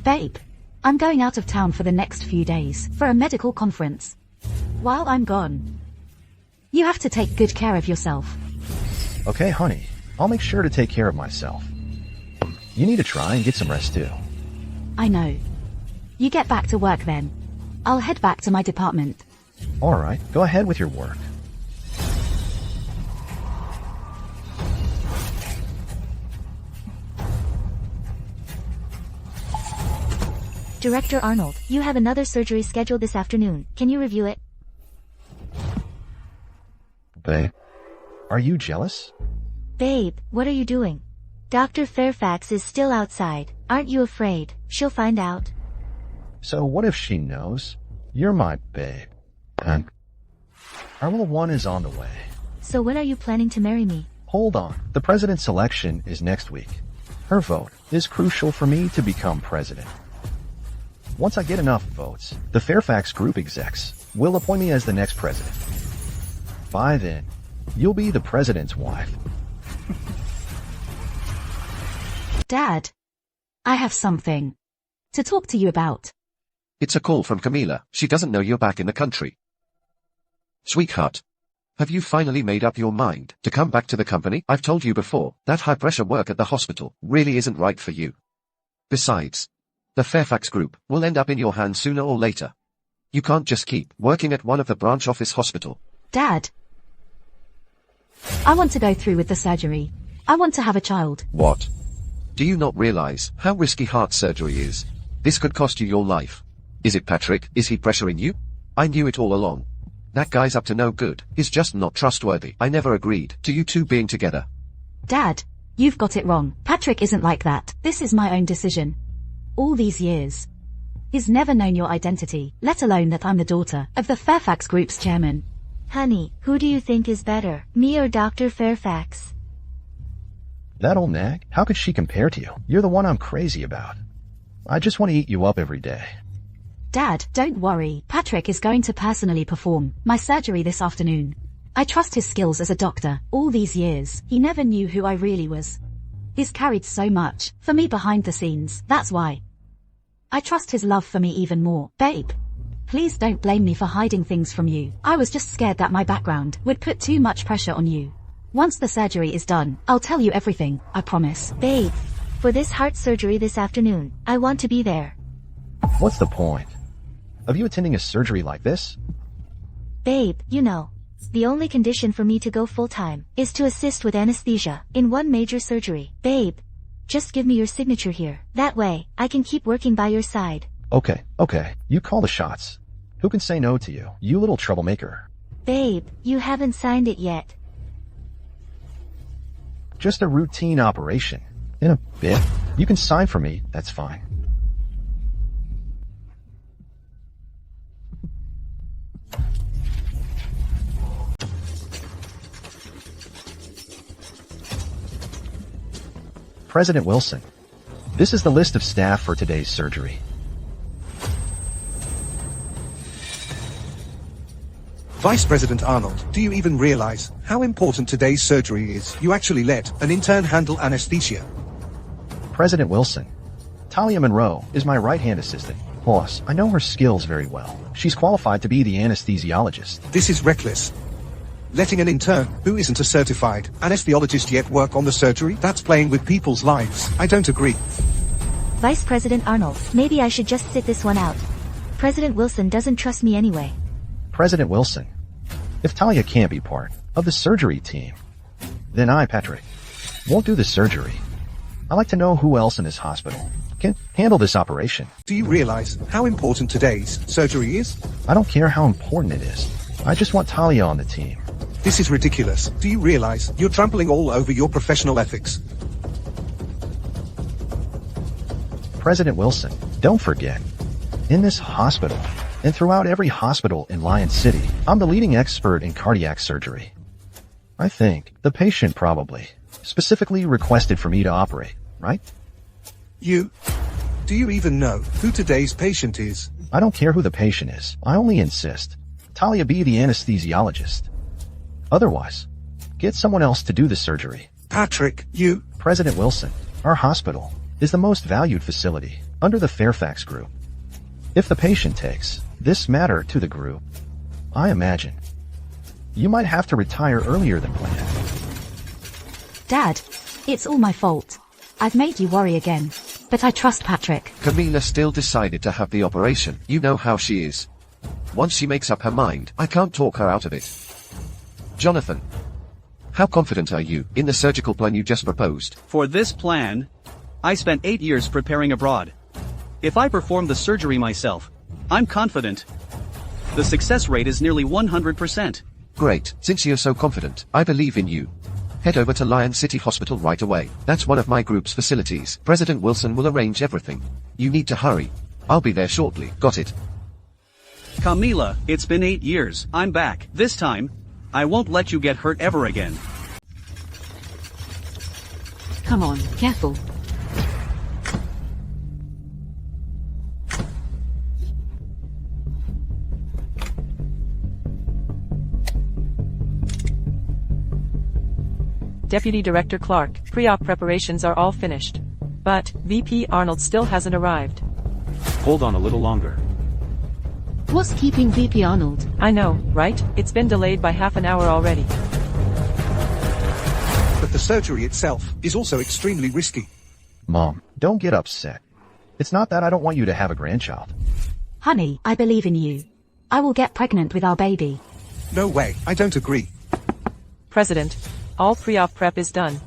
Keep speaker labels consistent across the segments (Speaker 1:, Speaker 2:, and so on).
Speaker 1: Babe, I'm going out of town for the next few days for a medical conference. While I'm gone, you have to take good care of yourself.
Speaker 2: Okay, honey. I'll make sure to take care of myself. You need to try and get some rest too.
Speaker 1: I know. You get back to work then. I'll head back to my department.
Speaker 2: Alright, go ahead with your work.
Speaker 3: Director Arnold, you have another surgery scheduled this afternoon. Can you review it?
Speaker 2: Babe, are you jealous?
Speaker 3: Babe, what are you doing? Dr. Fairfax is still outside. Aren't you afraid she'll find out?
Speaker 2: So what if she knows? You're my babe. And our little one is on the way.
Speaker 3: So when are you planning to marry me?
Speaker 2: Hold on. The president's election is next week. Her vote is crucial for me to become president. Once I get enough votes, the Fairfax Group execs will appoint me as the next president. By then, you'll be the president's wife.
Speaker 1: Dad, I have something to talk to you about.
Speaker 4: It's a call from Camila. She doesn't know you're back in the country. Sweetheart, have you finally made up your mind to come back to the company? I've told you before, that high-pressure work at the hospital really isn't right for you. Besides, the Fairfax Group will end up in your hands sooner or later. You can't just keep working at one of the branch office hospital.
Speaker 1: Dad, I want to go through with the surgery. I want to have a child.
Speaker 4: What? Do you not realize how risky heart surgery is? This could cost you your life. Is it Patrick? Is he pressuring you? I knew it all along. That guy's up to no good. He's just not trustworthy. I never agreed to you two being together.
Speaker 1: Dad, you've got it wrong. Patrick isn't like that. This is my own decision. All these years, he's never known your identity, let alone that I'm the daughter of the Fairfax Group's chairman.
Speaker 3: Honey, who do you think is better, me or Dr. Fairfax?
Speaker 2: That old nag? How could she compare to you? You're the one I'm crazy about. I just want to eat you up every day.
Speaker 1: Dad, don't worry. Patrick is going to personally perform my surgery this afternoon. I trust his skills as a doctor. All these years, he never knew who I really was. He's carried so much for me behind the scenes. That's why I trust his love for me even more. Babe, please don't blame me for hiding things from you. I was just scared that my background would put too much pressure on you. Once the surgery is done, I'll tell you everything, I promise.
Speaker 3: Babe, for this heart surgery this afternoon, I want to be there.
Speaker 2: What's the point of you attending a surgery like this?
Speaker 3: Babe, you know, the only condition for me to go full-time is to assist with anesthesia in one major surgery. Babe, just give me your signature here. That way, I can keep working by your side.
Speaker 2: Okay. You call the shots. Who can say no to you, you little troublemaker?
Speaker 3: Babe, you haven't signed it yet.
Speaker 2: Just a routine operation. In a bit, you can sign for me, that's fine. President Wilson, this is the list of staff for today's surgery.
Speaker 5: Vice President Arnold, do you even realize how important today's surgery is? You actually let an intern handle anesthesia.
Speaker 2: President Wilson, Talia Monroe is my right-hand assistant. Boss, I know her skills very well. She's qualified to be the anesthesiologist.
Speaker 5: This is reckless. Letting an intern, who isn't a certified anesthesiologist yet, work on the surgery? That's playing with people's lives. I don't agree.
Speaker 3: Vice President Arnold, maybe I should just sit this one out. President Wilson doesn't trust me anyway.
Speaker 2: President Wilson, if Talia can't be part of the surgery team, then I, Patrick, won't do the surgery. I'd like to know who else in this hospital can handle this operation.
Speaker 5: Do you realize how important today's surgery is?
Speaker 2: I don't care how important it is. I just want Talia on the team.
Speaker 5: This is ridiculous. Do you realize you're trampling all over your professional ethics?
Speaker 2: President Wilson, don't forget, in this hospital, and throughout every hospital in Lion City, I'm the leading expert in cardiac surgery. I think the patient probably specifically requested for me to operate, right?
Speaker 5: Do you even know who today's patient is?
Speaker 2: I don't care who the patient is. I only insist Talia be the anesthesiologist. Otherwise, get someone else to do the surgery.
Speaker 5: Patrick,
Speaker 2: President Wilson, our hospital is the most valued facility under the Fairfax group. If the patient takes this matter to the group, I imagine you might have to retire earlier than planned.
Speaker 1: Dad, it's all my fault. I've made you worry again. But I trust Patrick.
Speaker 4: Camilla still decided to have the operation. You know how she is. Once she makes up her mind, I can't talk her out of it. Jonathan, how confident are you in the surgical plan you just proposed?
Speaker 6: For this plan, I spent 8 years preparing abroad. If I perform the surgery myself, I'm confident. The success rate is nearly 100%.
Speaker 4: Great, since you're so confident, I believe in you. Head over to Lion City Hospital right away. That's one of my group's facilities. President Wilson will arrange everything. You need to hurry. I'll be there shortly. Got it?
Speaker 6: Camila, it's been 8 years. I'm back. This time, I won't let you get hurt ever again.
Speaker 7: Come on, careful.
Speaker 8: Deputy Director Clark, pre-op preparations are all finished. But, VP Arnold still hasn't arrived.
Speaker 9: Hold on a little longer.
Speaker 7: What's keeping VP Arnold?
Speaker 8: I know, right? It's been delayed by half an hour already.
Speaker 5: But the surgery itself is also extremely risky.
Speaker 2: Mom, don't get upset. It's not that I don't want you to have a grandchild.
Speaker 1: Honey, I believe in you. I will get pregnant with our baby.
Speaker 5: No way, I don't agree.
Speaker 8: President, all pre-op prep is done.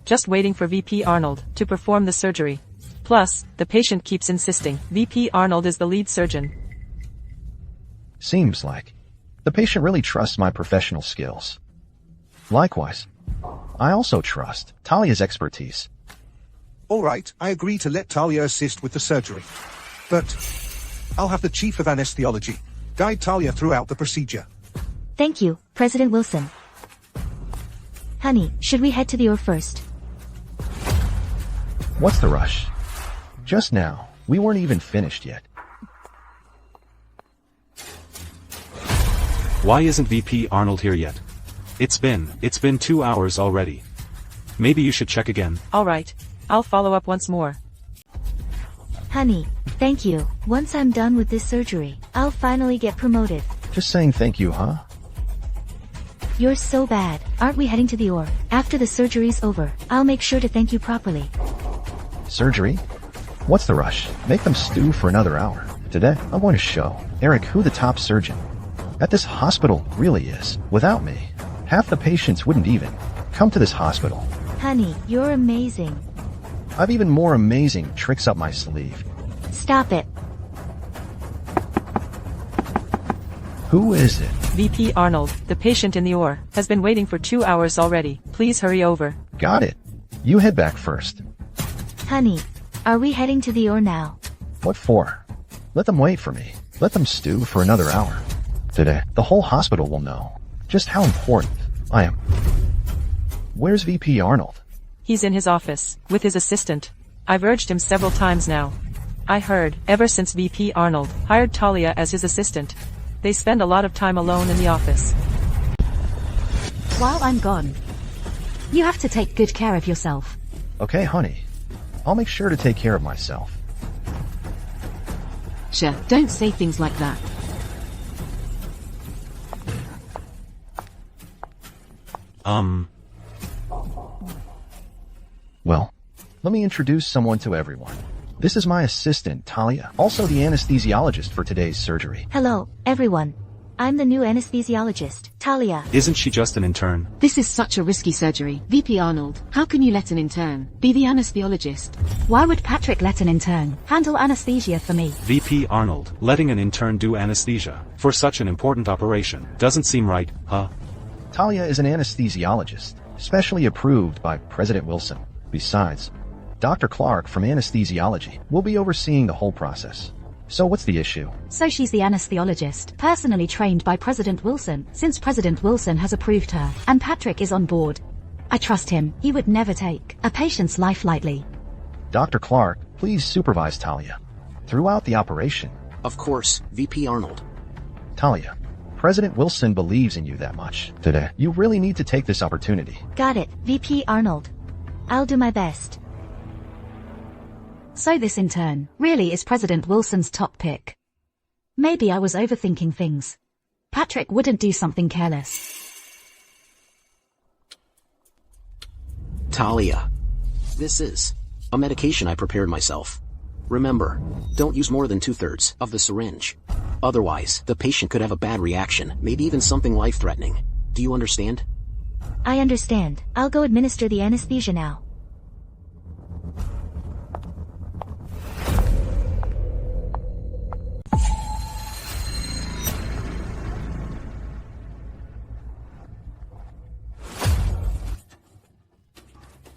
Speaker 8: Just waiting for VP Arnold to perform the surgery. Plus, the patient keeps insisting VP Arnold is the lead surgeon.
Speaker 2: Seems like the patient really trusts my professional skills. Likewise, I also trust Talia's expertise.
Speaker 5: Alright, I agree to let Talia assist with the surgery. But I'll have the chief of anesthesiology guide Talia throughout the procedure.
Speaker 3: Thank you, President Wilson. Honey, should we head to the OR first?
Speaker 2: What's the rush? Just now, we weren't even finished yet.
Speaker 9: Why isn't VP Arnold here yet? It's been 2 hours already. Maybe you should check again.
Speaker 8: Alright, I'll follow up once more.
Speaker 3: Honey, thank you. Once I'm done with this surgery, I'll finally get promoted.
Speaker 2: Just saying thank you, huh?
Speaker 3: You're so bad. Aren't we heading to the OR? After the surgery's over, I'll make sure to thank you properly.
Speaker 2: Surgery? What's the rush? Make them stew for another hour. Today, I'm going to show Eric who the top surgeon at this hospital really is. Without me, half the patients wouldn't even come to this hospital.
Speaker 3: Honey, you're amazing.
Speaker 2: I've even more amazing tricks up my sleeve.
Speaker 3: Stop it.
Speaker 2: Who is it?
Speaker 8: VP Arnold, the patient in the OR, has been waiting for 2 hours already. Please hurry over.
Speaker 2: Got it. You head back first.
Speaker 3: Honey, are we heading to the OR now?
Speaker 2: What for? Let them wait for me. Let them stew for another hour. Today, the whole hospital will know just how important I am. Where's VP Arnold?
Speaker 8: He's in his office, with his assistant. I've urged him several times now. I heard, ever since VP Arnold hired Talia as his assistant, they spend a lot of time alone in the office.
Speaker 1: While I'm gone, you have to take good care of yourself.
Speaker 2: Okay, honey. I'll make sure to take care of myself.
Speaker 7: Chef, don't say things like that.
Speaker 2: Well, let me introduce someone to everyone. This is my assistant, Talia, also the anesthesiologist for today's surgery.
Speaker 3: Hello, everyone. I'm the new anesthesiologist, Talia.
Speaker 9: Isn't she just an intern?
Speaker 7: This is such a risky surgery. VP Arnold, how can you let an intern be the anesthesiologist?
Speaker 1: Why would Patrick let an intern handle anesthesia for me?
Speaker 9: VP Arnold, letting an intern do anesthesia for such an important operation doesn't seem right, huh?
Speaker 2: Talia is an anesthesiologist, specially approved by President Wilson. Besides, Dr. Clark from anesthesiology will be overseeing the whole process. So what's the issue?
Speaker 1: So she's the anesthesiologist, personally trained by President Wilson, since President Wilson has approved her, and Patrick is on board. I trust him. He would never take a patient's life lightly.
Speaker 2: Dr. Clark, please supervise Talia throughout the operation.
Speaker 10: Of course, VP Arnold.
Speaker 2: Talia, President Wilson believes in you that much. Today, you really need to take this opportunity.
Speaker 3: Got it, VP Arnold. I'll do my best.
Speaker 1: So this intern really is President Wilson's top pick. Maybe I was overthinking things. Patrick wouldn't do something careless.
Speaker 10: Talia. This is a medication I prepared myself. Remember, don't use more than 2/3 of the syringe. Otherwise, the patient could have a bad reaction, maybe even something life-threatening. Do you understand?
Speaker 3: I understand. I'll go administer the anesthesia now.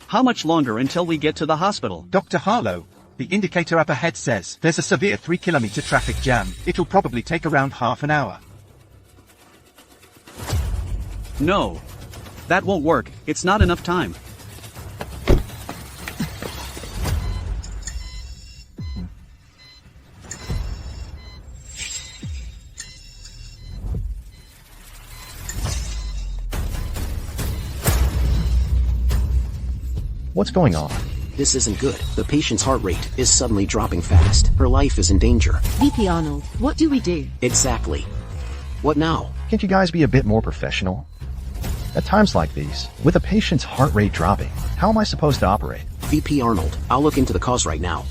Speaker 6: How much longer until we get to the hospital?
Speaker 11: Dr. Harlow, the indicator up ahead says there's a severe 3-kilometer traffic jam. It'll probably take around half an hour.
Speaker 6: No. That won't work, it's not enough time.
Speaker 2: What's going on?
Speaker 10: This isn't good. The patient's heart rate is suddenly dropping fast. Her life is in danger.
Speaker 7: VP Arnold, what do we do?
Speaker 10: Exactly. What now?
Speaker 2: Can't you guys be a bit more professional? At times like these, with a patient's heart rate dropping, how am I supposed to operate?
Speaker 10: VP Arnold, I'll look into the cause right now.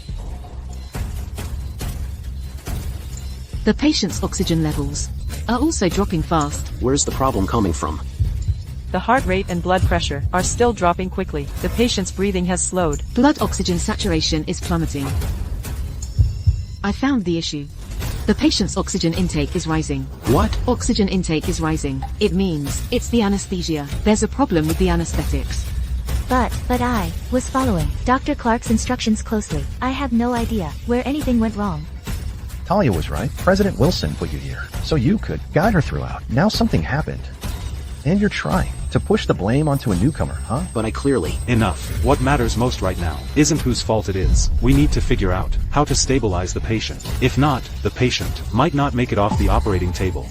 Speaker 7: The patient's oxygen levels are also dropping fast.
Speaker 10: Where's the problem coming from?
Speaker 8: The heart rate and blood pressure are still dropping quickly. The patient's breathing has slowed.
Speaker 7: Blood oxygen saturation is plummeting. I found the issue. The patient's oxygen intake is rising.
Speaker 10: What?
Speaker 7: Oxygen intake is rising. It means it's the anesthesia. There's a problem with the anesthetics.
Speaker 3: But I was following Dr. Clark's instructions closely. I have no idea where anything went wrong.
Speaker 2: Talia was right. President Wilson put you here, so you could guide her throughout. Now something happened. And you're trying to push the blame onto a newcomer, huh?
Speaker 10: But I clearly...
Speaker 9: Enough. What matters most right now isn't whose fault it is. We need to figure out how to stabilize the patient. If not, the patient might not make it off the operating table.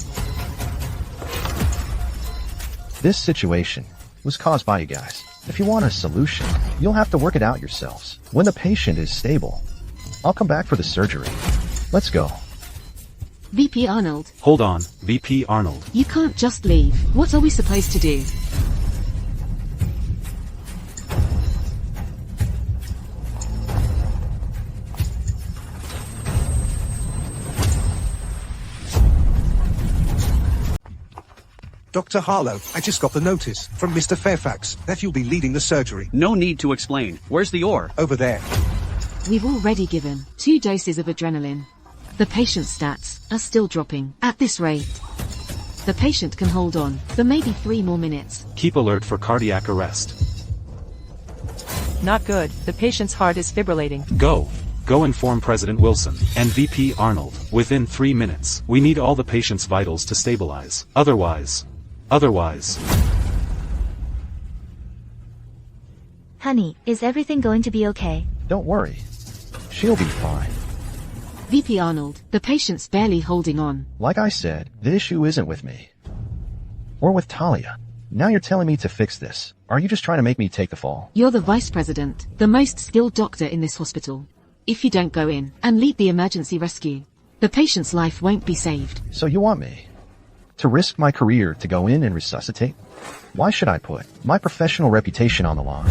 Speaker 2: This situation was caused by you guys. If you want a solution, you'll have to work it out yourselves. When the patient is stable, I'll come back for the surgery. Let's go.
Speaker 7: VP Arnold.
Speaker 9: Hold on, VP Arnold.
Speaker 7: You can't just leave. What are we supposed to do?
Speaker 5: Dr. Harlow, I just got the notice from Mr. Fairfax that you'll be leading the surgery.
Speaker 6: No need to explain. Where's the ore?
Speaker 5: Over there.
Speaker 7: We've already given 2 doses of adrenaline. The patient's stats are still dropping. At this rate, the patient can hold on for maybe 3 more minutes.
Speaker 9: Keep alert for cardiac arrest.
Speaker 8: Not good. The patient's heart is fibrillating.
Speaker 9: Go inform President Wilson and VP Arnold within 3 minutes. We need all the patient's vitals to stabilize. Otherwise.
Speaker 3: Honey, is everything going to be okay?
Speaker 2: Don't worry. She'll be fine.
Speaker 7: VP Arnold, the patient's barely holding on.
Speaker 2: Like I said, the issue isn't with me. Or with Talia. Now you're telling me to fix this. Are you just trying to make me take the fall?
Speaker 7: You're the vice president, the most skilled doctor in this hospital. If you don't go in and lead the emergency rescue, the patient's life won't be saved.
Speaker 2: So you want me to risk my career to go in and resuscitate? Why should I put my professional reputation on the line?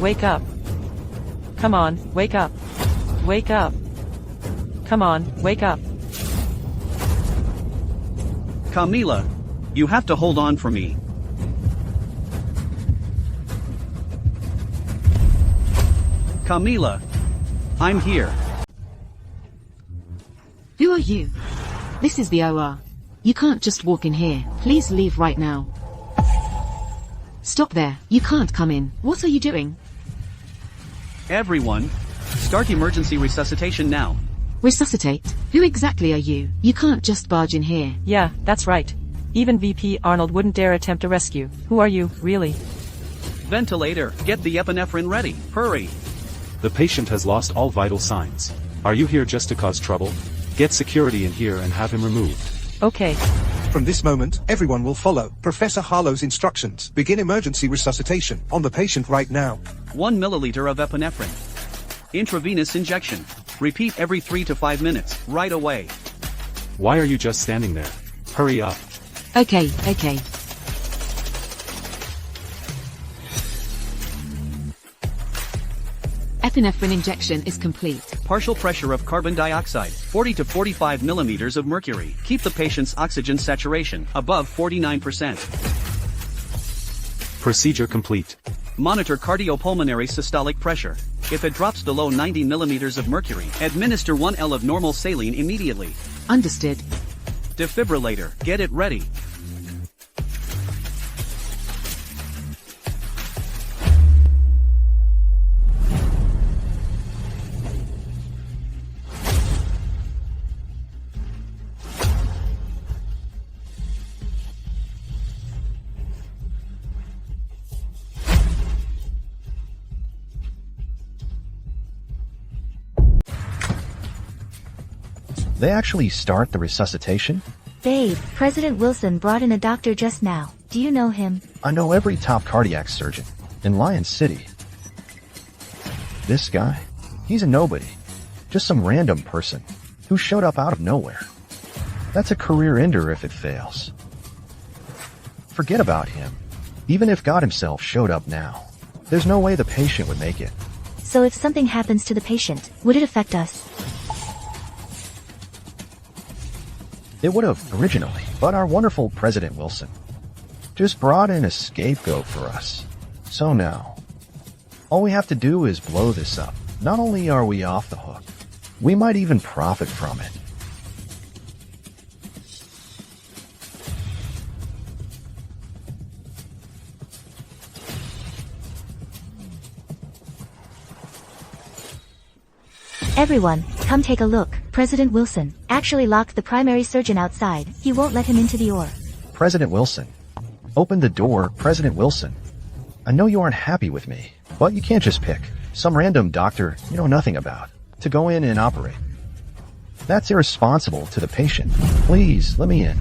Speaker 8: Wake up. Come on, wake up. Wake up. Come on, wake up.
Speaker 6: Camila, you have to hold on for me. Camila, I'm here.
Speaker 7: Who are you? This is the OR. You can't just walk in here. Please leave right now. Stop there. You can't come in. What are you doing?
Speaker 6: Everyone, start emergency resuscitation now.
Speaker 7: Resuscitate? Who exactly are you? You can't just barge in here.
Speaker 8: Yeah, that's right. Even VP Arnold wouldn't dare attempt a rescue. Who are you, really?
Speaker 6: Ventilator, get the epinephrine ready. Hurry.
Speaker 9: The patient has lost all vital signs. Are you here just to cause trouble? Get security in here and have him removed.
Speaker 8: Okay.
Speaker 5: From this moment, everyone will follow Professor Harlow's instructions. Begin emergency resuscitation on the patient right now.
Speaker 6: 1 milliliter of epinephrine. Intravenous injection. Repeat every 3 to 5 minutes, right away.
Speaker 9: Why are you just standing there? Hurry up.
Speaker 7: Okay. Epinephrine injection is complete.
Speaker 6: Partial pressure of carbon dioxide, 40 to 45 millimeters of mercury. Keep the patient's oxygen saturation above 49%.
Speaker 9: Procedure complete.
Speaker 6: Monitor cardiopulmonary systolic pressure. If it drops below 90 millimeters of mercury, administer 1 L of normal saline immediately.
Speaker 7: Understood.
Speaker 6: Defibrillator, get it ready.
Speaker 2: They actually start the resuscitation?
Speaker 3: Babe, President Wilson brought in a doctor just now. Do you know him?
Speaker 2: I know every top cardiac surgeon in Lion City. This guy? He's a nobody. Just some random person who showed up out of nowhere. That's a career ender if it fails. Forget about him. Even if God himself showed up now, there's no way the patient would make it.
Speaker 3: So if something happens to the patient, would it affect us?
Speaker 2: It would have originally, but our wonderful President Wilson just brought in a scapegoat for us. So now, all we have to do is blow this up. Not only are we off the hook, we might even profit from it.
Speaker 3: Everyone, come take a look. President Wilson actually locked the primary surgeon outside. He won't let him into the OR.
Speaker 2: President Wilson. Open the door, President Wilson. I know you aren't happy with me, but you can't just pick some random doctor you know nothing about to go in and operate. That's irresponsible to the patient. Please, let me in.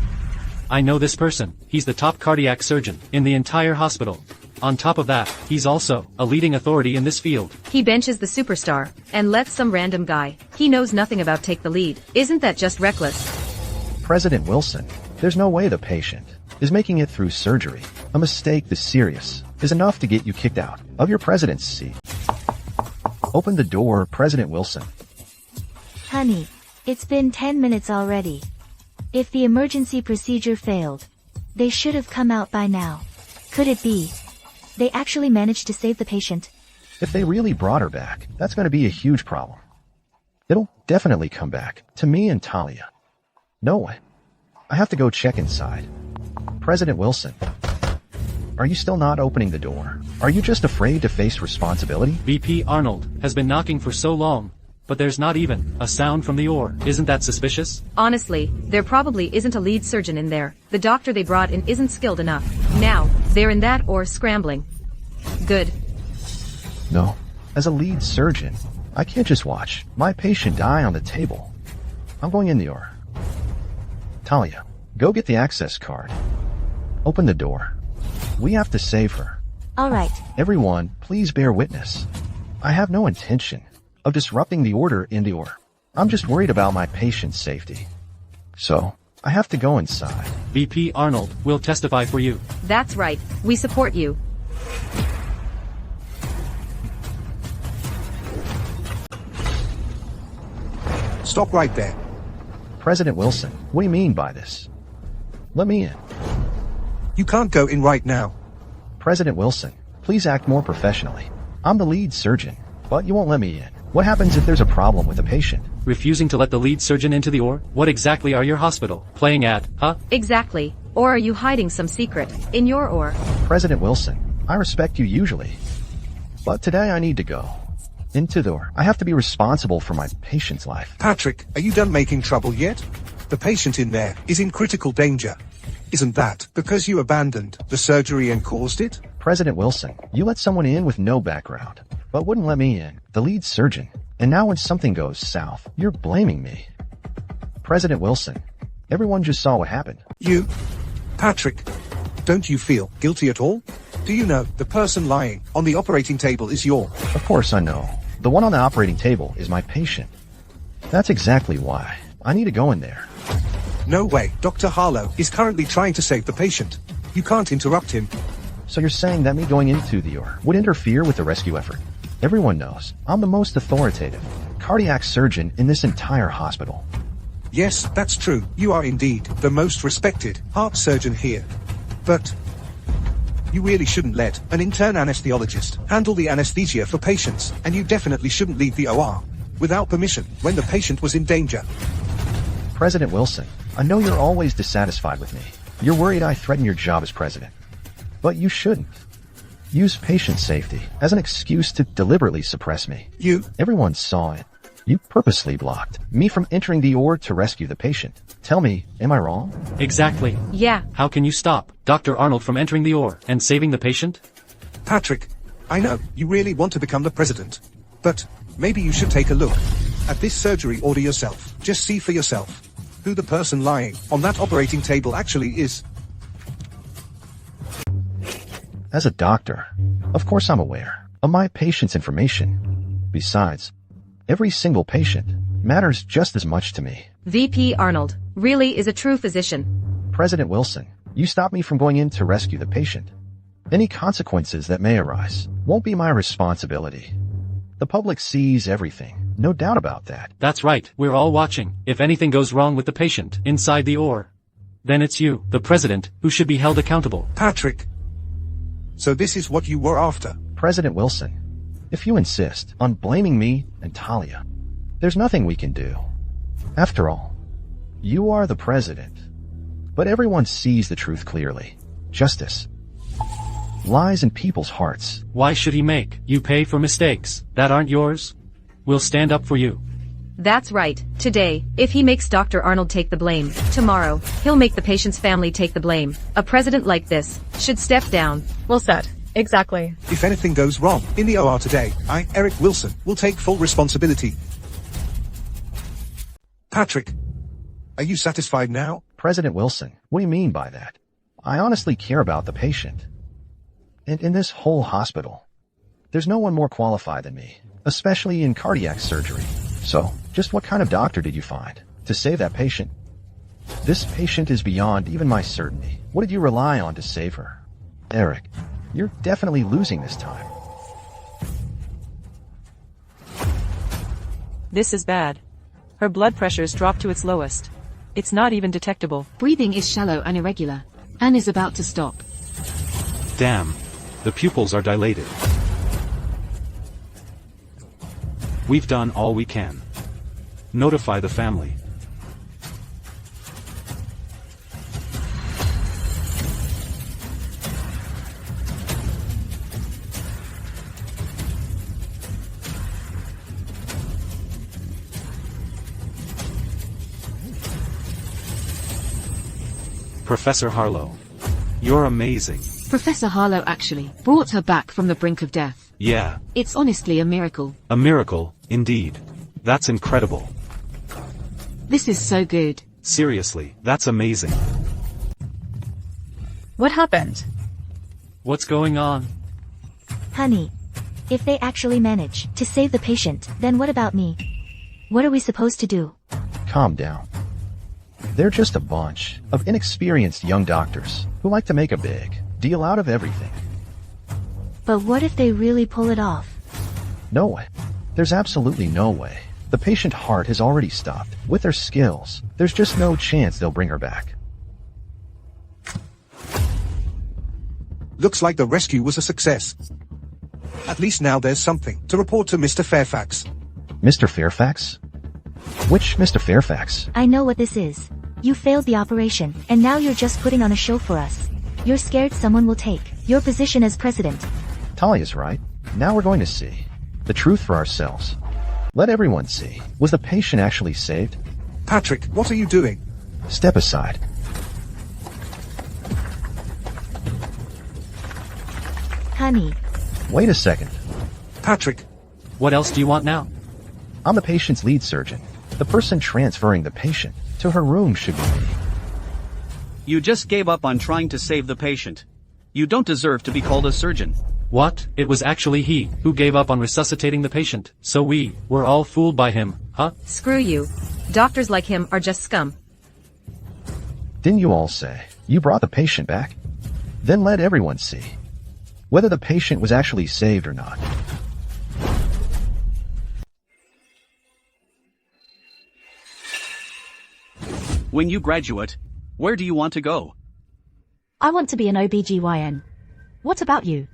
Speaker 12: I know this person. He's the top cardiac surgeon in the entire hospital. On top of that, he's also a leading authority in this field.
Speaker 13: He benches the superstar and lets some random guy he knows nothing about take the lead. Isn't that just reckless?
Speaker 2: President Wilson, there's no way the patient is making it through surgery. A mistake this serious is enough to get you kicked out of your president's seat. Open the door, President Wilson.
Speaker 3: Honey, it's been 10 minutes already. If the emergency procedure failed, they should have come out by now. Could it be they actually managed to save the patient?
Speaker 2: If they really brought her back, that's going to be a huge problem. It'll definitely come back to me and Talia. No way. I have to go check inside. President Wilson, are you still not opening the door? Are you just afraid to face responsibility?
Speaker 12: VP Arnold has been knocking for so long, but there's not even a sound from the OR. Isn't that suspicious?
Speaker 13: Honestly, there probably isn't a lead surgeon in there. The doctor they brought in isn't skilled enough. Now, they're in that OR scrambling. Good.
Speaker 2: No. As a lead surgeon, I can't just watch my patient die on the table. I'm going in the OR. Talia, go get the access card. Open the door. We have to save her.
Speaker 3: Alright.
Speaker 2: Everyone, please bear witness. I have no intention of disrupting the order in the OR. I'm just worried about my patient's safety. So, I have to go inside.
Speaker 12: VP Arnold will testify for you.
Speaker 13: That's right. We support you.
Speaker 5: Stop right there.
Speaker 2: President Wilson, what do you mean by this? Let me in.
Speaker 5: You can't go in right now.
Speaker 2: President Wilson, please act more professionally. I'm the lead surgeon, but you won't let me in. What happens if there's a problem with a patient?
Speaker 12: Refusing to let the lead surgeon into the OR? What exactly are your hospital playing at, huh?
Speaker 13: Exactly. Or are you hiding some secret in your OR?
Speaker 2: President Wilson, I respect you usually, but today I need to go into the OR. I have to be responsible for my patient's life.
Speaker 5: Patrick, are you done making trouble yet? The patient in there is in critical danger. Isn't that because you abandoned the surgery and caused it?
Speaker 2: President Wilson, you let someone in with no background. but wouldn't let me in, the lead surgeon. And now when something goes south, you're blaming me. President Wilson, everyone just saw what happened.
Speaker 5: You, Patrick, don't you feel guilty at all? Do you know the person lying on the operating table is
Speaker 2: Of course I know. The one on the operating table is my patient. That's exactly why. I need to go in there.
Speaker 5: No way. Dr. Harlow is currently trying to save the patient. You can't interrupt him.
Speaker 2: So you're saying that me going into the OR would interfere with the rescue effort? Everyone knows I'm the most authoritative cardiac surgeon in this entire hospital.
Speaker 5: Yes, that's true. You are indeed the most respected heart surgeon here. But you really shouldn't let an intern anesthesiologist handle the anesthesia for patients, and you definitely shouldn't leave the OR without permission when the patient was in danger.
Speaker 2: President Wilson, I know you're always dissatisfied with me. You're worried I threaten your job as president. But you shouldn't. Use patient safety as an excuse to deliberately suppress me. Everyone saw it. You purposely blocked me from entering the OR to rescue the patient. Tell me, am I wrong?
Speaker 12: Exactly.
Speaker 13: Yeah.
Speaker 12: How can you stop Dr. Arnold from entering the OR and saving the patient?
Speaker 5: Patrick, I know you really want to become the president. But maybe you should take a look at this surgery order yourself. Just see for yourself who the person lying on that operating table actually is.
Speaker 2: As a doctor, of course I'm aware of my patient's information. Besides, every single patient matters just as much to me.
Speaker 13: VP Arnold really is a true physician.
Speaker 2: President Wilson, you stopped me from going in to rescue the patient. Any consequences that may arise won't be my responsibility. The public sees everything, no doubt about that.
Speaker 12: That's right, we're all watching. If anything goes wrong with the patient inside the OR, then it's you, the president, who should be held accountable.
Speaker 5: Patrick, so this is what you were after?
Speaker 2: President Wilson, if you insist on blaming me and Talia, there's nothing we can do. After all, you are the president. But everyone sees the truth clearly. Justice lies in people's hearts.
Speaker 12: Why should he make you pay for mistakes that aren't yours? We'll stand up for you.
Speaker 13: That's right. Today, if he makes Dr. Arnold take the blame, tomorrow, he'll make the patient's family take the blame. A president like this should step down.
Speaker 14: Well said. Exactly.
Speaker 5: If anything goes wrong in the OR today, I, Eric Wilson, will take full responsibility. Patrick, are you satisfied now?
Speaker 2: President Wilson, what do you mean by that? I honestly care about the patient. And in this whole hospital, there's no one more qualified than me, especially in cardiac surgery. So, just what kind of doctor did you find to save that patient? This patient is beyond even my certainty. What did you rely on to save her? Eric, you're definitely losing this time.
Speaker 8: This is bad. Her blood pressure's dropped to its lowest. It's not even detectable.
Speaker 7: Breathing is shallow and irregular. Anne is about to stop.
Speaker 9: Damn. The pupils are dilated. We've done all we can. Notify the family. Professor Harlow. You're amazing.
Speaker 7: Professor Harlow actually brought her back from the brink of death.
Speaker 9: Yeah.
Speaker 7: It's honestly a miracle.
Speaker 9: A miracle, indeed. That's incredible.
Speaker 7: This is so good.
Speaker 9: Seriously, that's amazing.
Speaker 14: What happened?
Speaker 12: What's going on?
Speaker 3: Honey, if they actually manage to save the patient, then what about me? What are we supposed to do?
Speaker 2: Calm down. They're just a bunch of inexperienced young doctors who like to make a big deal out of everything.
Speaker 3: But what if they really pull it off?
Speaker 2: No way. There's absolutely no way. The patient heart has already stopped. With their skills, there's just no chance they'll bring her back.
Speaker 5: Looks like the rescue was a success. At least now there's something to report to Mr. Fairfax.
Speaker 2: Mr. Fairfax? Which Mr. Fairfax?
Speaker 3: I know what this is. You failed the operation, and now you're just putting on a show for us. You're scared someone will take your position as president.
Speaker 2: Talia's right. Now we're going to see the truth for ourselves. Let everyone see. Was the patient actually saved?
Speaker 5: Patrick, what are you doing?
Speaker 2: Step aside.
Speaker 3: Honey.
Speaker 2: Wait a second.
Speaker 5: Patrick,
Speaker 12: What else do you want now?
Speaker 2: I'm the patient's lead surgeon. The person transferring the patient to her room should be me.
Speaker 6: You just gave up on trying to save the patient. You don't deserve to be called a surgeon.
Speaker 12: What? It was actually he who gave up on resuscitating the patient, so we were all fooled by him, huh?
Speaker 13: Screw you. Doctors like him are just scum.
Speaker 2: Didn't you all say you brought the patient back? Then let everyone see whether the patient was actually saved or not.
Speaker 6: When you graduate, where do you want to go?
Speaker 1: I want to be an OBGYN. What about you?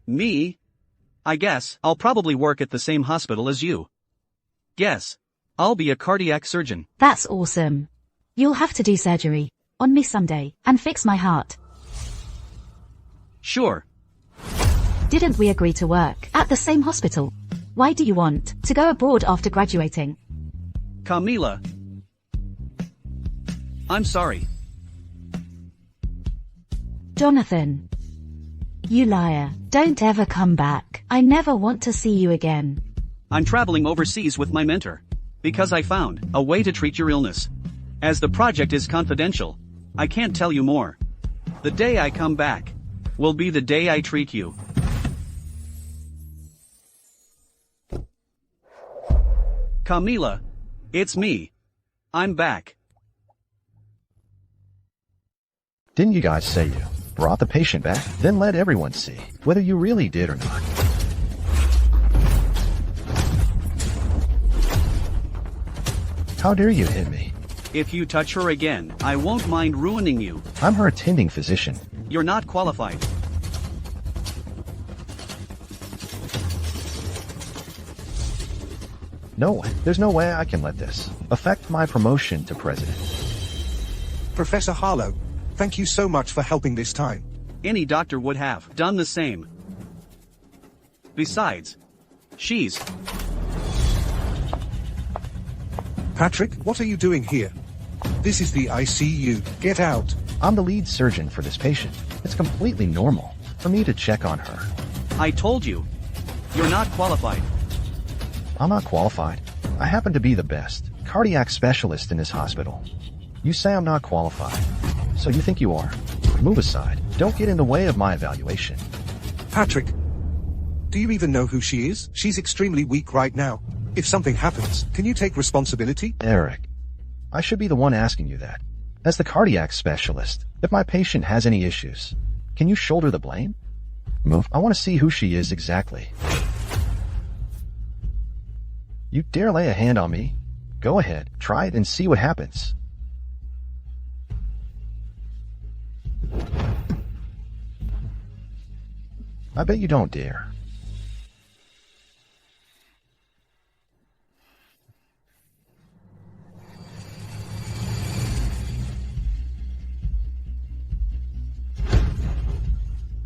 Speaker 6: Me? I guess I'll probably work at the same hospital as you. Guess I'll be a cardiac surgeon.
Speaker 1: That's awesome. You'll have to do surgery on me someday and fix my heart.
Speaker 6: Sure.
Speaker 1: Didn't we agree to work at the same hospital? Why do you want to go abroad after graduating?
Speaker 6: Camila. I'm sorry.
Speaker 1: Jonathan. You liar. Don't ever come back. I never want to see you again.
Speaker 6: I'm traveling overseas with my mentor. Because I found a way to treat your illness. As the project is confidential, I can't tell you more. The day I come back will be the day I treat you. Camila, it's me. I'm back.
Speaker 2: Didn't you guys say you brought the patient back? Then let everyone see whether you really did or not. How dare you hit me?
Speaker 6: If you touch her again, I won't mind ruining you.
Speaker 2: I'm her attending physician.
Speaker 6: You're not qualified.
Speaker 2: No way. There's no way I can let this affect my promotion to president.
Speaker 5: Professor Harlow, thank you so much for helping this time.
Speaker 6: Any doctor would have done the same. Besides, she's...
Speaker 5: Patrick, what are you doing here? This is the ICU. Get out.
Speaker 2: I'm the lead surgeon for this patient. It's completely normal for me to check on her.
Speaker 6: I told you. You're not qualified.
Speaker 2: I'm not qualified. I happen to be the best cardiac specialist in this hospital. You say I'm not qualified. So you think you are? Move aside. Don't get in the way of my evaluation.
Speaker 5: Patrick, do you even know who she is? She's extremely weak right now. If something happens, can you take responsibility?
Speaker 2: Eric, I should be the one asking you that. As the cardiac specialist, if my patient has any issues, can you shoulder the blame? Move. I want to see who she is exactly. You dare lay a hand on me? Go ahead, try it and see what happens. I bet you don't dare.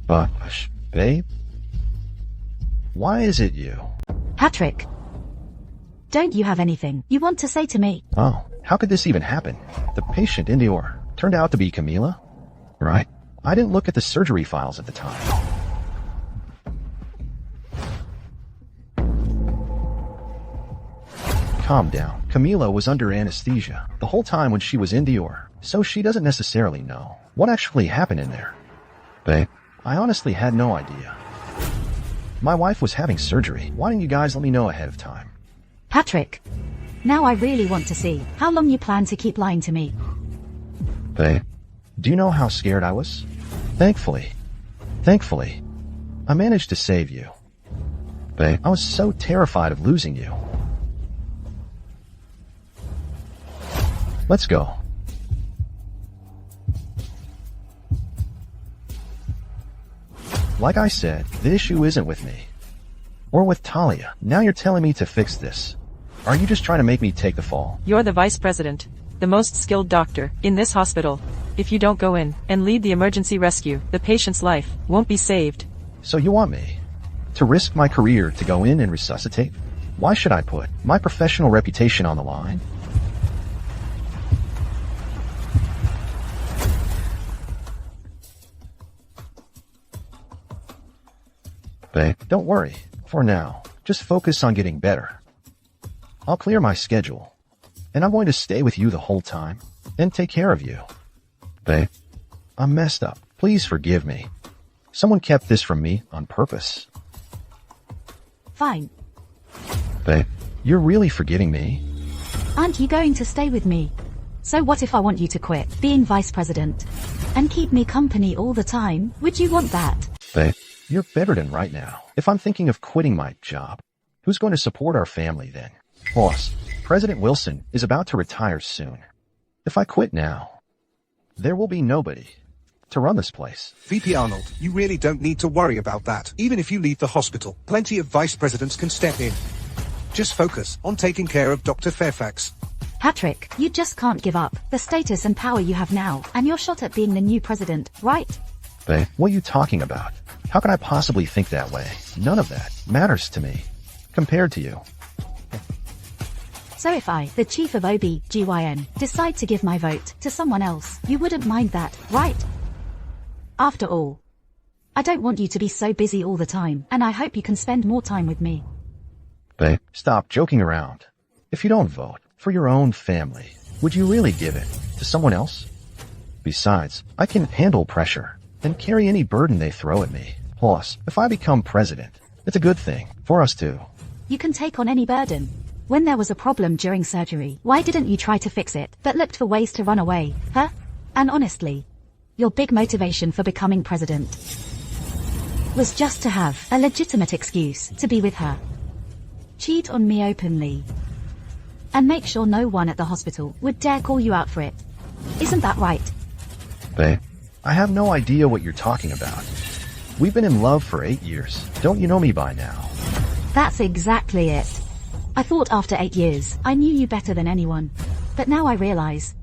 Speaker 2: Gush, babe? Why is it you?
Speaker 1: Patrick. Don't you have anything you want to say to me?
Speaker 2: Oh, how could this even happen? The patient in the OR turned out to be Camila? Right. I didn't look at the surgery files at the time. Calm down. Camila was under anesthesia the whole time when she was in the OR, so she doesn't necessarily know what actually happened in there. Babe, I honestly had no idea. My wife was having surgery. Why didn't you guys let me know ahead of time?
Speaker 1: Patrick. Now I really want to see how long you plan to keep lying to me.
Speaker 2: Babe, do you know how scared I was? Thankfully, I managed to save you. Babe, I was so terrified of losing you. Let's go. Like I said, the issue isn't with me. Or with Talia. Now you're telling me to fix this. Are you just trying to make me take the fall?
Speaker 8: You're the vice president, the most skilled doctor in this hospital. If you don't go in and lead the emergency rescue, the patient's life won't be saved.
Speaker 2: So you want me to risk my career to go in and resuscitate? Why should I put my professional reputation on the line? Babe, don't worry. For now, just focus on getting better. I'll clear my schedule, and I'm going to stay with you the whole time and take care of you. Babe, I'm messed up. Please forgive me. Someone kept this from me on purpose.
Speaker 1: Fine.
Speaker 2: Babe, you're really forgiving me?
Speaker 1: Aren't you going to stay with me? So what if I want you to quit being vice president and keep me company all the time? Would you want that?
Speaker 2: Babe, you're bedridden right now. If I'm thinking of quitting my job, who's going to support our family then? Plus, President Wilson is about to retire soon. If I quit now, there will be nobody to run this place.
Speaker 5: VP Arnold, you really don't need to worry about that. Even if you leave the hospital, plenty of vice presidents can step in. Just focus on taking care of Dr. Fairfax.
Speaker 1: Patrick, you just can't give up the status and power you have now, and your shot at being the new president, right?
Speaker 2: Babe, what are you talking about? How can I possibly think that way? None of that matters to me compared to you.
Speaker 1: So if I, the chief of OB/GYN, decide to give my vote to someone else, you wouldn't mind that, right? After all, I don't want you to be so busy all the time, and I hope you can spend more time with me.
Speaker 2: Babe, stop joking around. If you don't vote for your own family, would you really give it to someone else? Besides, I can handle pressure and carry any burden they throw at me. Plus, if I become president, it's a good thing for us too.
Speaker 1: You can take on any burden. When there was a problem during surgery, why didn't you try to fix it, but looked for ways to run away, huh? And honestly, your big motivation for becoming president was just to have a legitimate excuse to be with her. Cheat on me openly, and make sure no one at the hospital would dare call you out for it. Isn't that right?
Speaker 2: Babe, I have no idea what you're talking about. We've been in love for 8 years. Don't you know me by now?
Speaker 1: That's exactly it. I thought after 8 years, I knew you better than anyone. But now I realize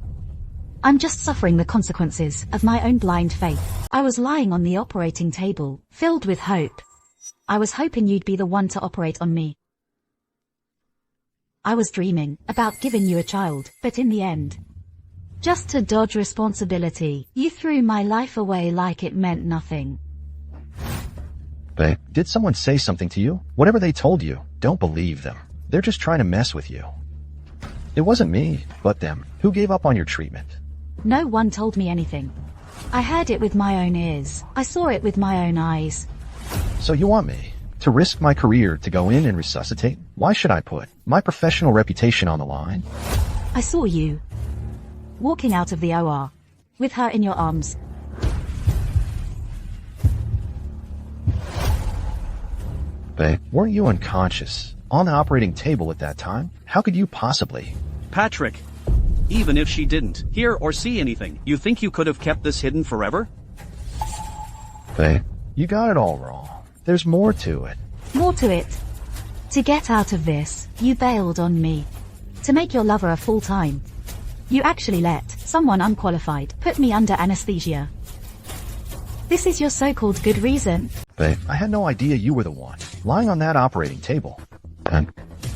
Speaker 1: I'm just suffering the consequences of my own blind faith. I was lying on the operating table, filled with hope. I was hoping you'd be the one to operate on me. I was dreaming about giving you a child, but in the end, just to dodge responsibility, you threw my life away like it meant nothing.
Speaker 2: Babe, did someone say something to you? Whatever they told you, don't believe them. They're just trying to mess with you. It wasn't me, but them, who gave up on your treatment.
Speaker 1: No one told me anything. I heard it with my own ears. I saw it with my own eyes.
Speaker 2: So you want me to risk my career to go in and resuscitate? Why should I put my professional reputation on the line?
Speaker 1: I saw you walking out of the OR with her in your arms.
Speaker 2: Babe, weren't you unconscious on the operating table at that time? How could you possibly?
Speaker 6: Patrick, even if she didn't hear or see anything, you think you could have kept this hidden forever?
Speaker 2: Babe, you got it all wrong. There's more to it.
Speaker 1: More to it. To get out of this, you bailed on me. To make your lover a full-time. You actually let someone unqualified put me under anesthesia. This is your so-called good reason?
Speaker 2: Babe, I had no idea you were the one lying on that operating table. And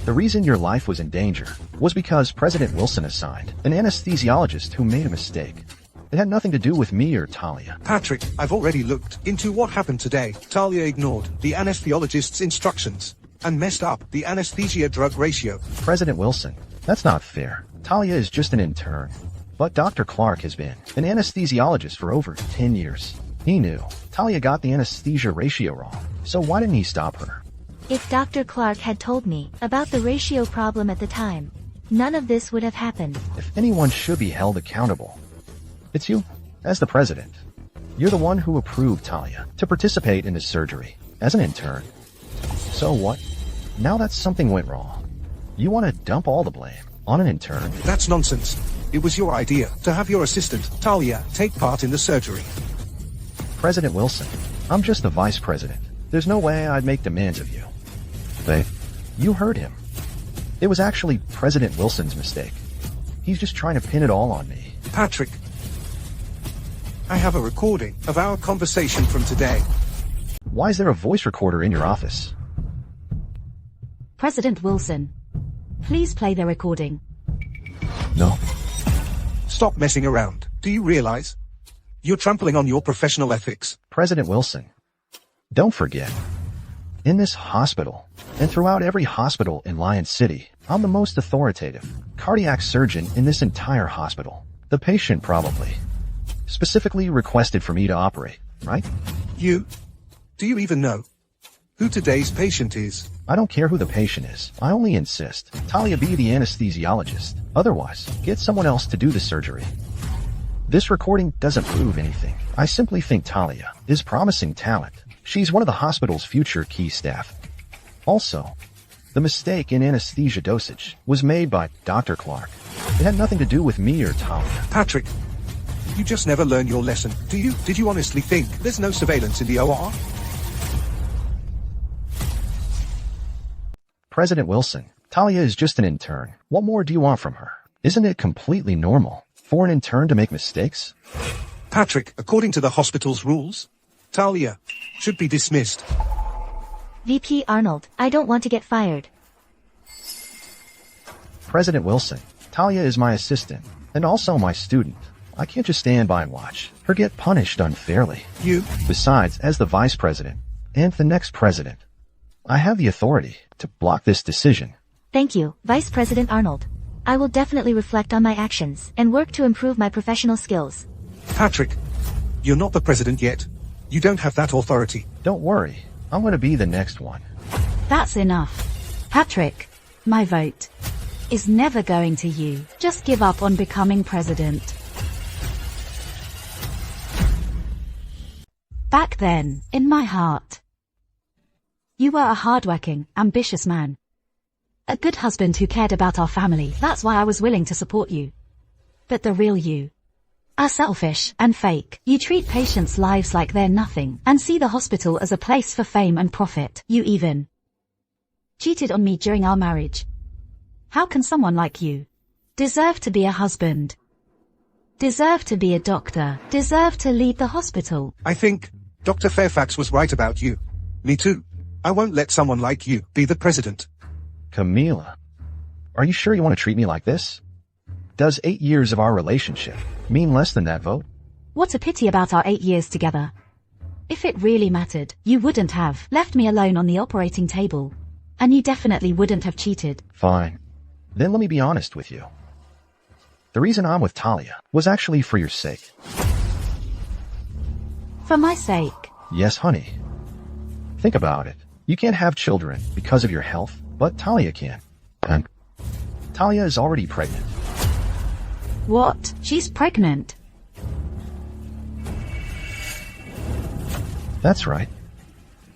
Speaker 2: the reason your life was in danger was because President Wilson assigned an anesthesiologist who made a mistake. It had nothing to do with me or Talia.
Speaker 5: Patrick, I've already looked into what happened today. Talia ignored the anesthesiologist's instructions and messed up the anesthesia-drug ratio.
Speaker 2: President Wilson, that's not fair. Talia is just an intern. But Dr. Clark has been an anesthesiologist for over 10 years. He knew Talia got the anesthesia ratio wrong, so why didn't he stop her?
Speaker 3: If Dr. Clark had told me about the ratio problem at the time, none of this would have happened.
Speaker 2: If anyone should be held accountable, it's you, as the president. You're the one who approved Talia to participate in the surgery as an intern. So what? Now that something went wrong, you want to dump all the blame on an intern?
Speaker 5: That's nonsense. It was your idea to have your assistant, Talia, take part in the surgery.
Speaker 2: President Wilson, I'm just the vice president. There's no way I'd make demands of you. Babe, you heard him. It was actually President Wilson's mistake. He's just trying to pin it all on me.
Speaker 5: Patrick, I have a recording of our conversation from today.
Speaker 2: Why is there a voice recorder in your office?
Speaker 1: President Wilson, please play the recording.
Speaker 2: No.
Speaker 5: Stop messing around. Do you realize you're trampling on your professional ethics?
Speaker 2: President Wilson, don't forget, In this hospital, and throughout every hospital in Lion City, I'm the most authoritative cardiac surgeon in this entire hospital. The patient probably specifically requested for me to operate, right?
Speaker 5: Do you even know who today's patient is?
Speaker 2: I don't care who the patient is. I only insist Talia be the anesthesiologist. Otherwise, get someone else to do the surgery. This recording doesn't prove anything. I simply think Talia is promising talent. She's one of the hospital's future key staff. Also, the mistake in anesthesia dosage was made by Dr. Clark. It had nothing to do with me or Talia.
Speaker 5: Patrick, you just never learn your lesson, do you? Did you honestly think there's no surveillance in the OR?
Speaker 2: President Wilson, Talia is just an intern. What more do you want from her? Isn't it completely normal for an intern to make mistakes?
Speaker 5: Patrick, according to the hospital's rules, Talia should be dismissed.
Speaker 3: VP Arnold, I don't want to get fired.
Speaker 2: President Wilson, Talia is my assistant, and also my student. I can't just stand by and watch her get punished unfairly. Besides, as the vice president, and the next president, I have the authority to block this decision.
Speaker 3: Thank you, Vice President Arnold. I will definitely reflect on my actions and work to improve my professional skills.
Speaker 5: Patrick, you're not the president yet. You don't have that authority.
Speaker 2: Don't worry, I'm going to be the next one.
Speaker 1: That's enough. Patrick, my vote is never going to you. Just give up on becoming president. Back then, in my heart, you were a hardworking, ambitious man. A good husband who cared about our family. That's why I was willing to support you. But the real you are selfish and fake. You treat patients' lives like they're nothing and see the hospital as a place for fame and profit. You even cheated on me during our marriage. How can someone like you deserve to be a husband, deserve to be a doctor, deserve to lead the hospital?
Speaker 5: I think Dr. Fairfax was right about you. Me too. I won't let someone like you be the president.
Speaker 2: Camila, are you sure you want to treat me like this? Does 8 years of our relationship mean less than that vote?
Speaker 1: What a pity about our 8 years together. If it really mattered, you wouldn't have left me alone on the operating table. And you definitely wouldn't have cheated.
Speaker 2: Fine. Then let me be honest with you. The reason I'm with Talia was actually for your sake.
Speaker 1: For my sake?
Speaker 2: Yes, honey. Think about it. You can't have children because of your health, but Talia can. And Talia is already pregnant.
Speaker 1: What? She's pregnant?
Speaker 2: That's right.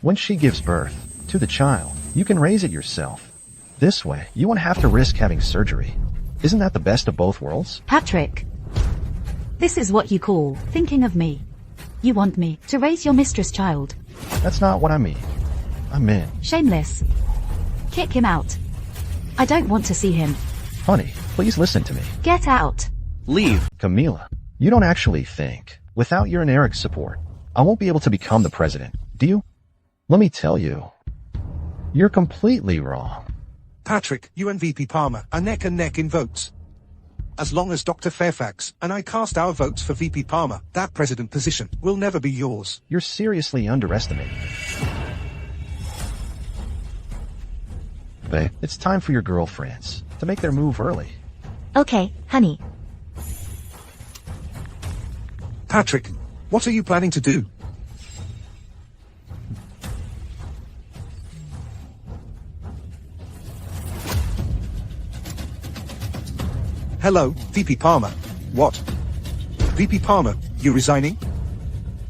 Speaker 2: When she gives birth to the child, you can raise it yourself. This way, you won't have to risk having surgery. Isn't that the best of both worlds?
Speaker 1: Patrick, this is what you call thinking of me. You want me to raise your mistress' child.
Speaker 2: That's not what I mean. I meant...
Speaker 1: Shameless. Kick him out. I don't want to see him.
Speaker 2: Honey, please listen to me.
Speaker 1: Get out.
Speaker 6: Leave.
Speaker 2: Camila, you don't actually think, without your and Eric's support, I won't be able to become the president, do you? Let me tell you, you're completely wrong.
Speaker 5: Patrick, you and VP Palmer are neck and neck in votes. As long as Dr. Fairfax and I cast our votes for VP Palmer, that president position will never be yours.
Speaker 2: You're seriously underestimating me. Babe, it's time for your girlfriends to make their move early.
Speaker 3: Okay, honey.
Speaker 5: Patrick, what are you planning to do? Hello, VP Palmer. What? VP Palmer, you resigning?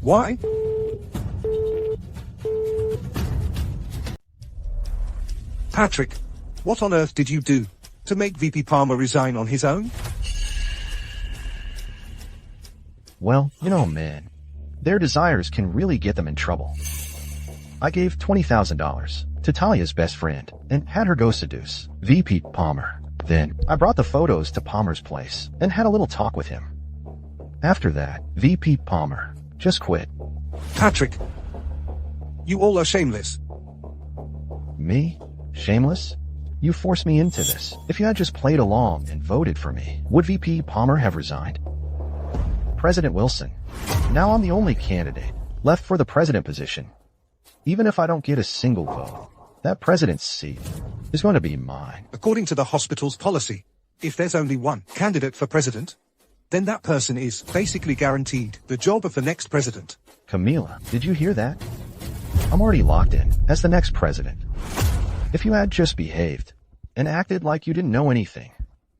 Speaker 5: Why? Patrick, what on earth did you do to make VP Palmer resign on his own?
Speaker 2: Well, you know, man, their desires can really get them in trouble. I gave $20,000 to Talia's best friend and had her go seduce VP Palmer. Then, I brought the photos to Palmer's place and had a little talk with him. After that, VP Palmer just quit.
Speaker 5: Patrick, you all are shameless.
Speaker 2: Me? Shameless? You forced me into this. If you had just played along and voted for me, would VP Palmer have resigned? President Wilson, now I'm the only candidate left for the president position. Even if I don't get a single vote, that president's seat is going to be mine.
Speaker 5: According to the hospital's policy, if there's only one candidate for president, then that person is basically guaranteed the job of the next president.
Speaker 2: Camila, did you hear that? I'm already locked in as the next president. If you had just behaved and acted like you didn't know anything,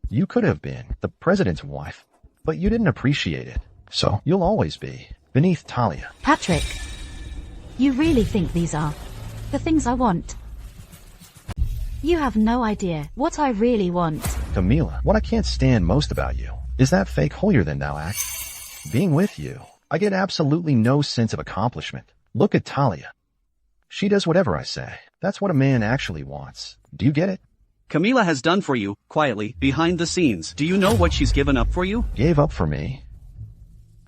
Speaker 2: you could have been the president's wife, but you didn't appreciate it. So you'll always be beneath Talia.
Speaker 1: Patrick, you really think these are the things I want? You have no idea what I really want.
Speaker 2: Camila, what I can't stand most about you is that fake holier-than-thou act. Being with you, I get absolutely no sense of accomplishment. Look at Talia. She does whatever I say. That's what a man actually wants. Do you get it?
Speaker 6: Camila has done for you, quietly, behind the scenes. Do you know what she's given up for you?
Speaker 2: Gave up for me?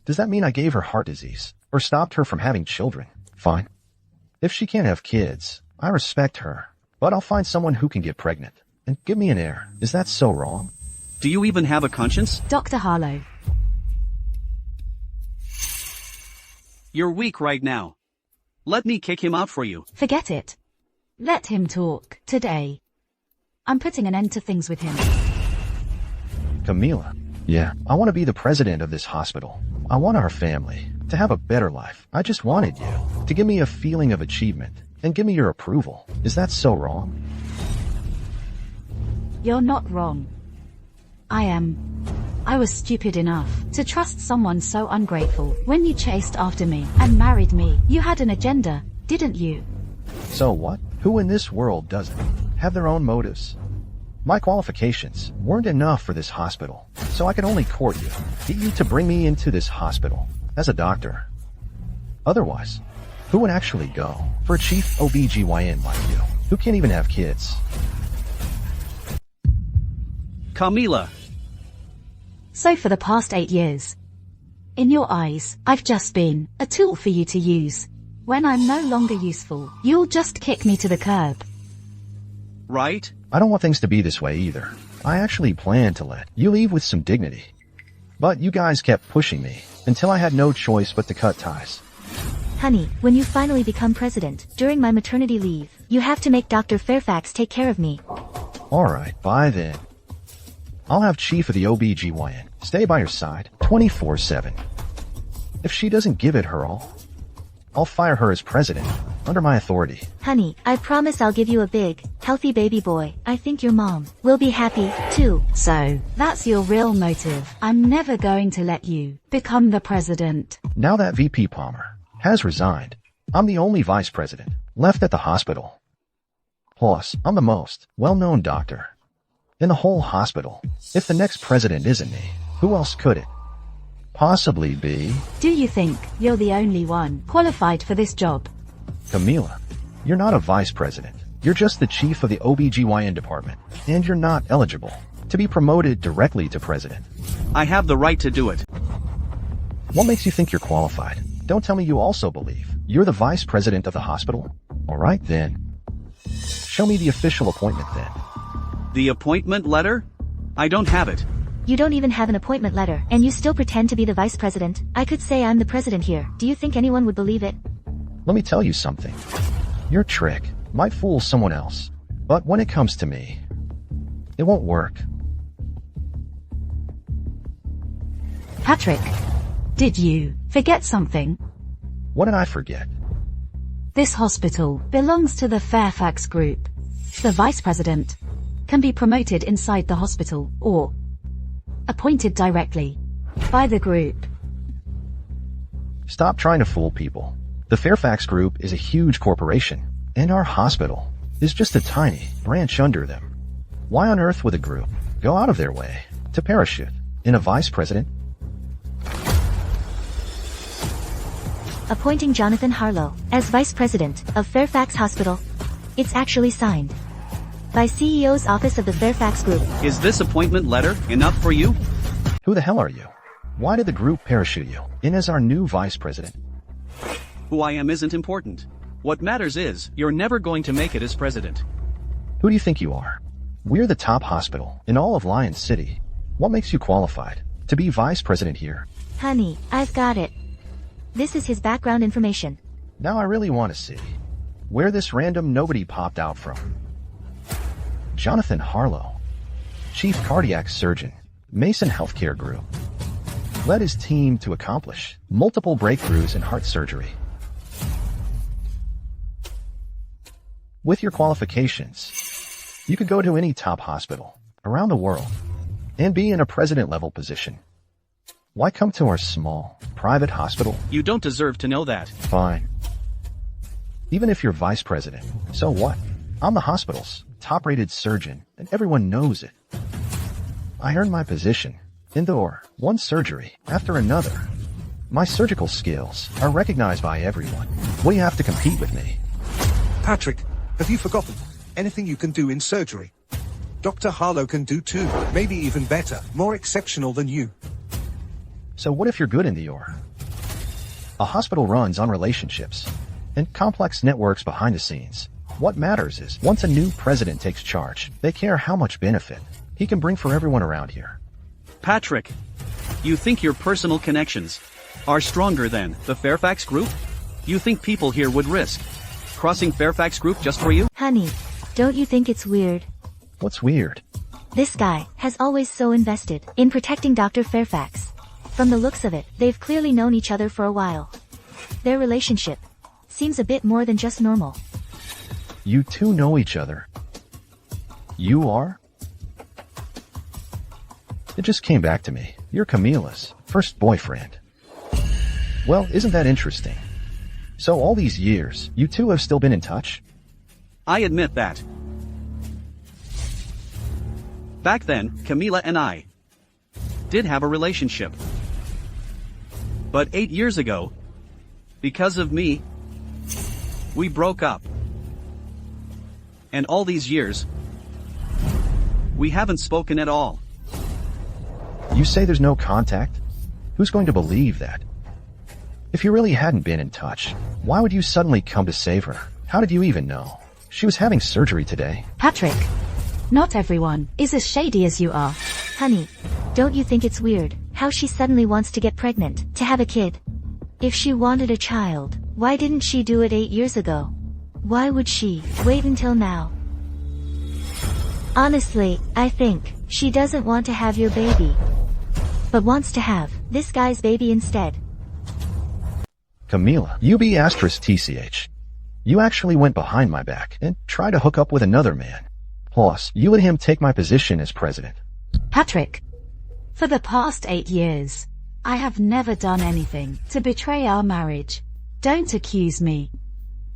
Speaker 2: Does that mean I gave her heart disease or stopped her from having children? Fine. If she can't have kids, I respect her. But I'll find someone who can get pregnant and give me an heir. Is that so wrong?
Speaker 6: Do you even have a conscience?
Speaker 1: Dr. Harlow.
Speaker 6: You're weak right now. Let me kick him out for you.
Speaker 1: Forget it. Let him talk today. I'm putting an end to things with him.
Speaker 2: Camila. Yeah, I want to be the president of this hospital. I want our family to have a better life. I just wanted you to give me a feeling of achievement and give me your approval. Is that so wrong?
Speaker 1: You're not wrong. I was stupid enough to trust someone so ungrateful. When you chased after me and married me, you had an agenda, didn't you?
Speaker 2: So what? Who in this world doesn't have their own motives? My qualifications weren't enough for this hospital, so I could only court you, get you to bring me into this hospital as a doctor. Otherwise, who would actually go for a chief OBGYN like you, who can't even have kids?
Speaker 6: Camila.
Speaker 1: So for the past 8 years, in your eyes, I've just been a tool for you to use. When I'm no longer useful, you'll just kick me to the curb.
Speaker 6: Right?
Speaker 2: I don't want things to be this way either. I actually planned to let you leave with some dignity. But you guys kept pushing me until I had no choice but to cut ties.
Speaker 3: Honey, when you finally become president, during my maternity leave, you have to make Dr. Fairfax take care of me.
Speaker 2: Alright, by then. I'll have chief of the OBGYN stay by your side 24/7. If she doesn't give it her all, I'll fire her as president under my authority.
Speaker 3: Honey, I promise I'll give you a big, healthy baby boy. I think your mom will be happy, too.
Speaker 1: So, that's your real motive. I'm never going to let you become the president.
Speaker 2: Now that VP Palmer has resigned, I'm the only vice president left at the hospital. Plus, I'm the most well-known doctor in the whole hospital. If the next president isn't me, who else could it possibly be?
Speaker 1: Do you think you're the only one qualified for this job?
Speaker 2: Camila, you're not a vice president. You're just the chief of the OBGYN department, and you're not eligible to be promoted directly to president.
Speaker 6: I have the right to do it.
Speaker 2: What makes you think you're qualified? Don't tell me you also believe you're the vice president of the hospital. All right, then. Show me the official appointment then.
Speaker 6: The appointment letter? I don't have it.
Speaker 3: You don't even have an appointment letter, and you still pretend to be the vice president. I could say I'm the president here. Do you think anyone would believe it?
Speaker 2: Let me tell you something. Your trick might fool someone else, but when it comes to me, it won't work.
Speaker 1: Patrick, did you forget something?
Speaker 2: What did I forget?
Speaker 1: This hospital belongs to the Fairfax Group. The vice president can be promoted inside the hospital or appointed directly by the group.
Speaker 2: Stop trying to fool people. The Fairfax Group is a huge corporation, and our hospital is just a tiny branch under them. Why on earth would a group go out of their way to parachute in a vice president?
Speaker 3: Appointing Jonathan Harlow as vice president of Fairfax Hospital. It's actually signed by CEO's office of the Fairfax Group.
Speaker 6: Is this appointment letter enough for you?
Speaker 2: Who the hell are you? Why did the group parachute you in as our new vice president?
Speaker 6: Who I am isn't important. What matters is, you're never going to make it as president.
Speaker 2: Who do you think you are? We're the top hospital in all of Lion City. What makes you qualified to be vice president here?
Speaker 3: Honey, I've got it. This is his background information.
Speaker 2: Now I really want to see where this random nobody popped out from. Jonathan Harlow, Chief Cardiac Surgeon, Mason Healthcare Group, led his team to accomplish multiple breakthroughs in heart surgery. With your qualifications, you could go to any top hospital around the world and be in a president-level position. Why come to our small, private hospital?
Speaker 6: You don't deserve to know that.
Speaker 2: Fine. Even if you're vice president, so what? I'm the hospital's top-rated surgeon, and everyone knows it. I earned my position, endure one surgery after another. My surgical skills are recognized by everyone. Will you have to compete with me?
Speaker 5: Patrick, have you forgotten? Anything you can do in surgery, Dr. Harlow can do too. Maybe even better, more exceptional than you.
Speaker 2: So what if you're good in the OR? A hospital runs on relationships and complex networks behind the scenes. What matters is, once a new president takes charge, they care how much benefit he can bring for everyone around here.
Speaker 6: Patrick, you think your personal connections are stronger than the Fairfax Group? You think people here would risk crossing Fairfax Group just for you?
Speaker 3: Honey, don't you think it's weird?
Speaker 2: What's weird?
Speaker 3: This guy has always so invested in protecting Dr. Fairfax. From the looks of it, they've clearly known each other for a while. Their relationship seems a bit more than just normal.
Speaker 2: You two know each other. You are? It just came back to me. You're Camila's first boyfriend. Well, isn't that interesting? So all these years, you two have still been in touch?
Speaker 6: I admit that. Back then, Camila and I did have a relationship. But 8 years ago, because of me, we broke up. And all these years, we haven't spoken at all.
Speaker 2: You say there's no contact? Who's going to believe that? If you really hadn't been in touch, why would you suddenly come to save her? How did you even know? She was having surgery today.
Speaker 1: Patrick, not everyone is as shady as you are.
Speaker 3: Honey, don't you think it's weird how she suddenly wants to get pregnant, to have a kid? If she wanted a child, why didn't she do it 8 years ago? Why would she wait until now? Honestly, I think she doesn't want to have your baby, but wants to have this guy's baby instead.
Speaker 2: Camila, UB*TCH. You actually went behind my back and tried to hook up with another man. Plus, you let him take my position as president.
Speaker 1: Patrick, for the past 8 years, I have never done anything to betray our marriage. Don't accuse me.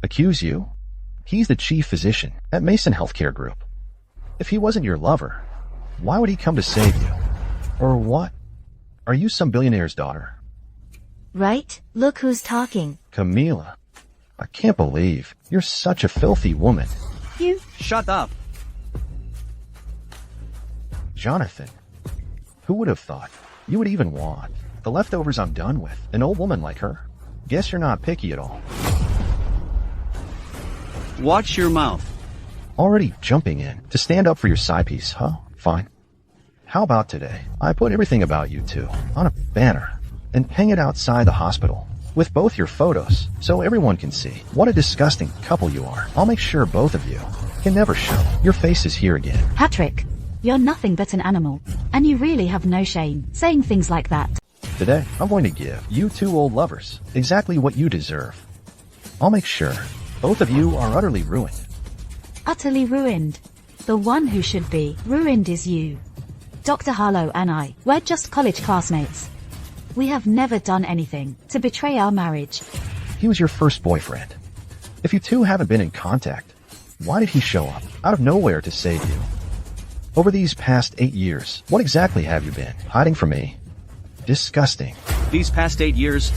Speaker 2: Accuse you? He's the chief physician at Mason Healthcare Group. If he wasn't your lover, why would he come to save you? Or what? Are you some billionaire's daughter?
Speaker 3: Right? Look who's talking.
Speaker 2: Camila, I can't believe you're such a filthy woman.
Speaker 1: You...
Speaker 6: Shut up.
Speaker 2: Jonathan, who would have thought you would even want the leftovers I'm done with? An old woman like her? Guess you're not picky at all.
Speaker 6: Watch your mouth.
Speaker 2: Already jumping in to stand up for your side piece, huh? Fine. How about today? I put everything about you two on a banner and hang it outside the hospital with both your photos so everyone can see what a disgusting couple you are. I'll make sure both of you can never show your faces here again.
Speaker 1: Patrick, you're nothing but an animal, and you really have no shame saying things like that.
Speaker 2: Today, I'm going to give you two old lovers exactly what you deserve. I'll make sure both of you are utterly ruined.
Speaker 1: Utterly ruined. The one who should be ruined is you. Dr. Harlow and I, we're just college classmates. We have never done anything to betray our marriage.
Speaker 2: He was your first boyfriend. If you two haven't been in contact, why did he show up out of nowhere to save you? Over these past 8 years, what exactly have you been hiding from me? Disgusting.
Speaker 6: These past 8 years,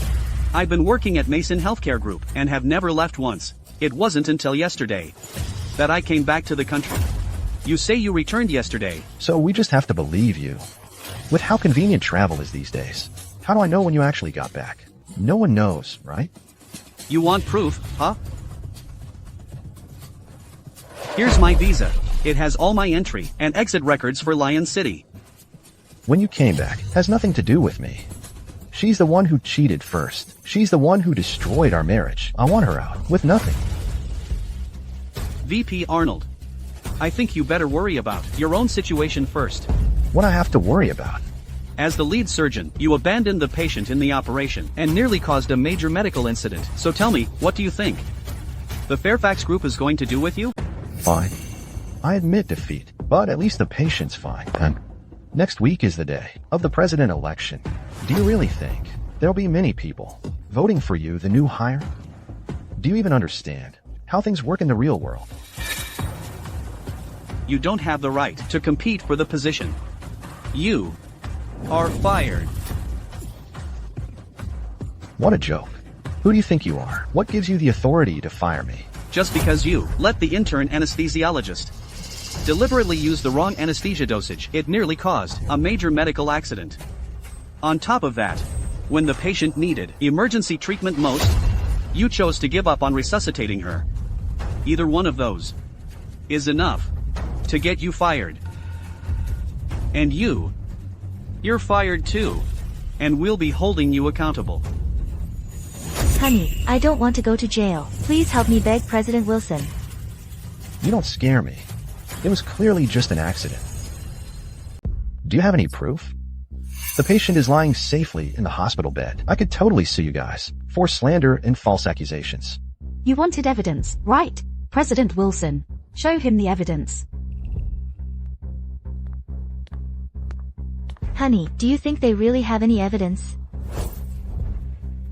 Speaker 6: I've been working at Mason Healthcare Group and have never left once. It wasn't until yesterday that I came back to the country. You say you returned yesterday.
Speaker 2: So we just have to believe you. With how convenient travel is these days, how do I know when you actually got back? No one knows, right?
Speaker 6: You want proof, huh? Here's my visa. It has all my entry and exit records for Lion City.
Speaker 2: When you came back has nothing to do with me. She's the one who cheated first. She's the one who destroyed our marriage. I want her out with nothing.
Speaker 6: VP Arnold. I think you better worry about your own situation first.
Speaker 2: What I have to worry about?
Speaker 6: As the lead surgeon, you abandoned the patient in the operation and nearly caused a major medical incident. So tell me, what do you think the Fairfax Group is going to do with you?
Speaker 2: Fine. I admit defeat, but at least the patient's fine. And next week is the day of the president election. Do you really think there'll be many people voting for you, the new hire? Do you even understand how things work in the real world?
Speaker 6: You don't have the right to compete for the position. You are fired.
Speaker 2: What a joke. Who do you think you are? What gives you the authority to fire me?
Speaker 6: Just because you let the intern anesthesiologist deliberately use the wrong anesthesia dosage, it nearly caused a major medical accident. On top of that, when the patient needed emergency treatment most, you chose to give up on resuscitating her. Either one of those is enough to get you fired. And you're fired too. And we'll be holding you accountable.
Speaker 3: Honey, I don't want to go to jail. Please help me beg President Wilson.
Speaker 2: You don't scare me. It was clearly just an accident. Do you have any proof? The patient is lying safely in the hospital bed. I could totally sue you guys for slander and false accusations.
Speaker 1: You wanted evidence, right? President Wilson. Show him the evidence.
Speaker 3: Honey, do you think they really have any evidence?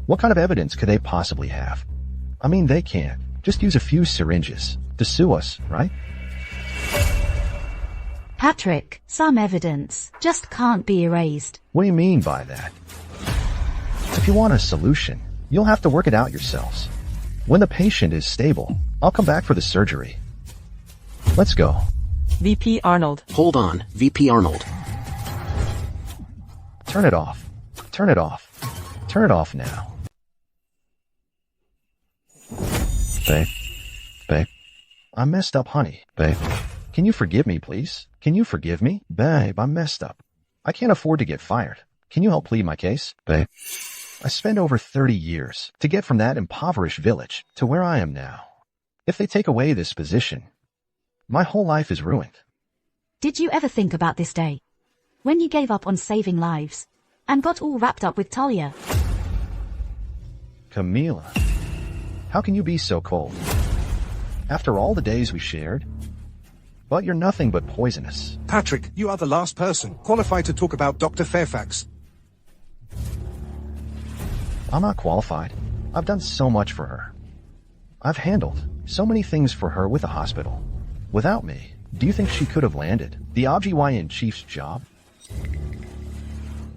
Speaker 2: What kind of evidence could they possibly have? I mean, they can't just use a few syringes to sue us, right?
Speaker 1: Patrick, some evidence just can't be erased.
Speaker 2: What do you mean by that? If you want a solution, you'll have to work it out yourselves. When the patient is stable, I'll come back for the surgery. Let's go.
Speaker 8: VP Arnold.
Speaker 10: Hold on, VP Arnold.
Speaker 2: Turn it off. Turn it off. Turn it off now. Babe, I messed up, honey. Babe, can you forgive me, please? Can you forgive me? Babe, I messed up. I can't afford to get fired. Can you help plead my case? Babe, I spent over 30 years to get from that impoverished village to where I am now. If they take away this position, my whole life is ruined.
Speaker 1: Did you ever think about this day? When you gave up on saving lives and got all wrapped up with Talia?
Speaker 2: Camila, how can you be so cold? After all the days we shared? But you're nothing but poisonous.
Speaker 5: Patrick, you are the last person qualified to talk about Dr. Fairfax.
Speaker 2: I'm not qualified. I've done so much for her. I've handled so many things for her with the hospital. Without me, do you think she could have landed the OBGYN chief's job?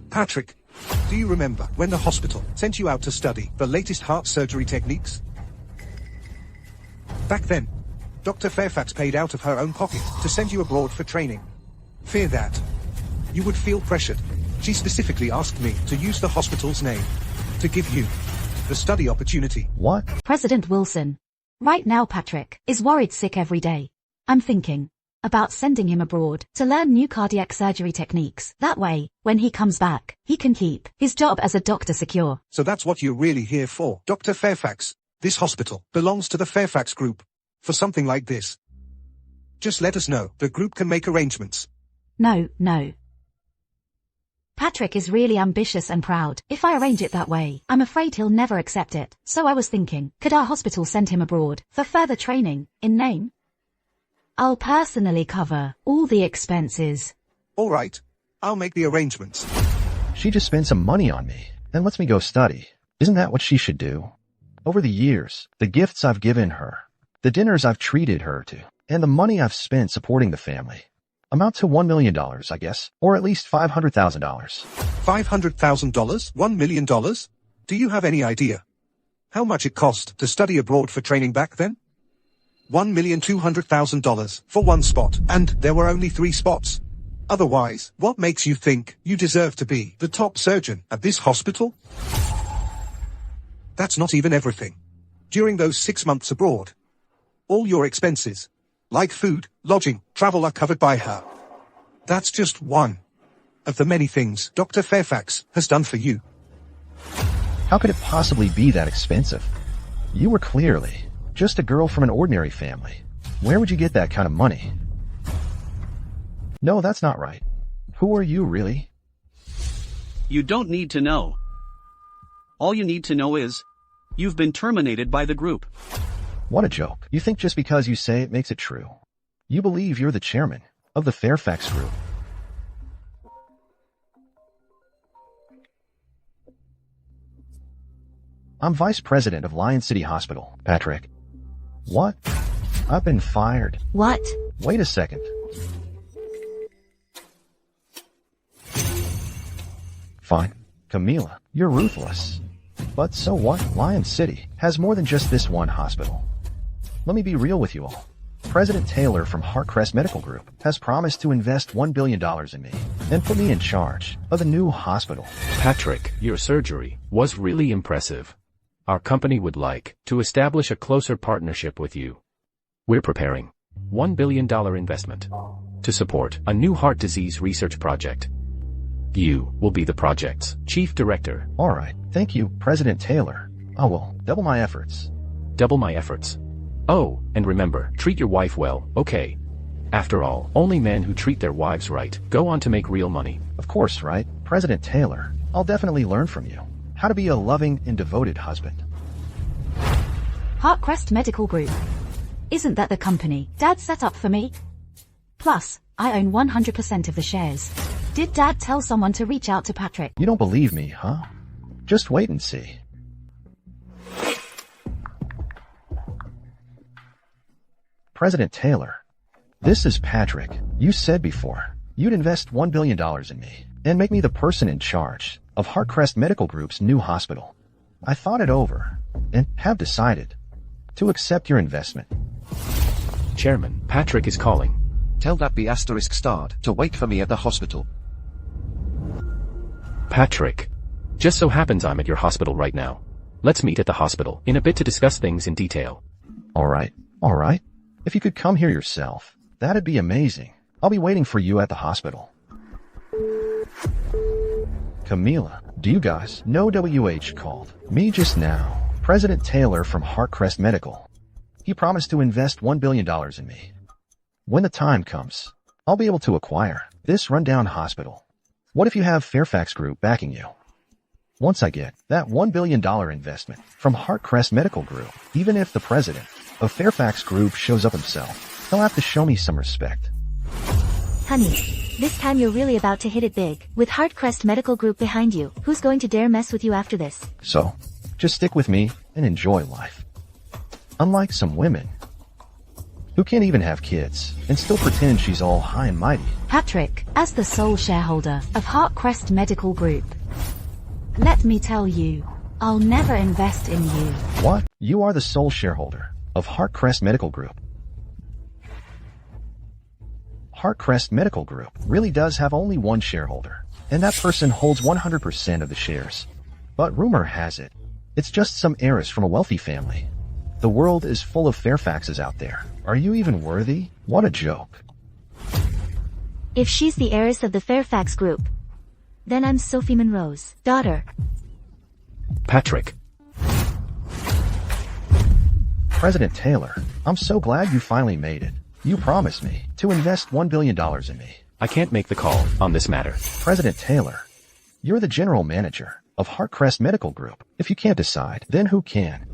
Speaker 5: Patrick, do you remember when the hospital sent you out to study the latest heart surgery techniques? Back then, Dr. Fairfax paid out of her own pocket to send you abroad for training. Fear that you would feel pressured. She specifically asked me to use the hospital's name to give you the study opportunity.
Speaker 2: What?
Speaker 1: President Wilson. Right now Patrick is worried sick every day. I'm thinking about sending him abroad to learn new cardiac surgery techniques. That way, when he comes back, he can keep his job as a doctor secure.
Speaker 5: So that's what you're really here for, Dr. Fairfax. This hospital belongs to the Fairfax Group. For something like this, just let us know. The group can make arrangements.
Speaker 1: No. Patrick is really ambitious and proud. If I arrange it that way, I'm afraid he'll never accept it. So I was thinking, could our hospital send him abroad for further training, in name? I'll personally cover all the expenses.
Speaker 5: All right. I'll make the arrangements.
Speaker 2: She just spent some money on me, then lets me go study. Isn't that what she should do? Over the years, the gifts I've given her, the dinners I've treated her to, and the money I've spent supporting the family amount to $1 million, I guess, or at least $500,000.
Speaker 5: $500,000? $1 million? Do you have any idea how much it cost to study abroad for training back then? $1,200,000 for one spot, and there were only 3 spots. Otherwise, what makes you think you deserve to be the top surgeon at this hospital? That's not even everything. During those 6 months abroad, all your expenses, like food, lodging, travel, are covered by her. That's just one of the many things Dr. Fairfax has done for you.
Speaker 2: How could it possibly be that expensive? You were clearly just a girl from an ordinary family. Where would you get that kind of money? No, that's not right. Who are you, really?
Speaker 6: You don't need to know. All you need to know is, you've been terminated by the group.
Speaker 2: What a joke. You think just because you say it makes it true. You believe you're the chairman of the Fairfax group. I'm vice president of Lion City Hospital, Patrick. What? I've been fired.
Speaker 3: What?
Speaker 2: Wait a second. Fine. Camila, you're ruthless. But so what? Lion City has more than just this one hospital. Let me be real with you all. President Taylor from Heiress Medical Group has promised to invest $1 billion in me and put me in charge of the new hospital.
Speaker 15: Patrick, your surgery was really impressive. Our company would like to establish a closer partnership with you. We're preparing $1 billion investment to support a new heart disease research project. You will be the project's chief director.
Speaker 2: All right. Thank you, President Taylor. I will double my efforts.
Speaker 15: Double my efforts. Oh, and remember, treat your wife well, okay? After all, only men who treat their wives right go on to make real money.
Speaker 2: Of course, right? President Taylor, I'll definitely learn from you how to be a loving and devoted husband.
Speaker 1: Heiress Medical Group. Isn't that the company Dad set up for me? Plus, I own 100% of the shares. Did Dad tell someone to reach out to Patrick?
Speaker 2: You don't believe me, huh? Just wait and see. President Taylor, this is Patrick. You said before you'd invest $1 billion in me and make me the person in charge of Heiress Medical Group's new hospital. I thought it over and have decided to accept your investment.
Speaker 15: Chairman, Patrick is calling.
Speaker 4: Tell that be asterisk starred to wait for me at the hospital.
Speaker 15: Patrick. Just so happens I'm at your hospital right now. Let's meet at the hospital in a bit to discuss things in detail.
Speaker 2: All right. If you could come here yourself, that'd be amazing. I'll be waiting for you at the hospital. Camila, do you guys know WH called me just now? President Taylor from Heiress Medical. He promised to invest $1 billion in me. When the time comes, I'll be able to acquire this rundown hospital. What if you have Fairfax Group backing you? Once I get that $1 billion investment from Heiress Medical Group, even if the president of Fairfax Group shows up himself, he'll have to show me some respect.
Speaker 3: Honey, this time you're really about to hit it big. With Heiress Medical Group behind you, who's going to dare mess with you after this?
Speaker 2: So, just stick with me and enjoy life. Unlike some women who can't even have kids and still pretend she's all high and mighty.
Speaker 1: Patrick, as the sole shareholder of Heiress Medical Group, let me tell you, I'll never invest in you.
Speaker 2: What? You are the sole shareholder of Heiress Medical Group. Heiress Medical Group really does have only one shareholder, and that person holds 100% of the shares. But rumor has it, it's just some heiress from a wealthy family. The world is full of Fairfaxes out there. Are you even worthy? What a joke.
Speaker 3: If she's the heiress of the Fairfax Group, then I'm Sophie Monroe's daughter.
Speaker 15: Patrick.
Speaker 2: President Taylor, I'm so glad you finally made it. You promised me to invest $1 billion in me.
Speaker 15: I can't make the call on this matter.
Speaker 2: President Taylor, you're the general manager of Heiress Medical Group. If you can't decide, then who can?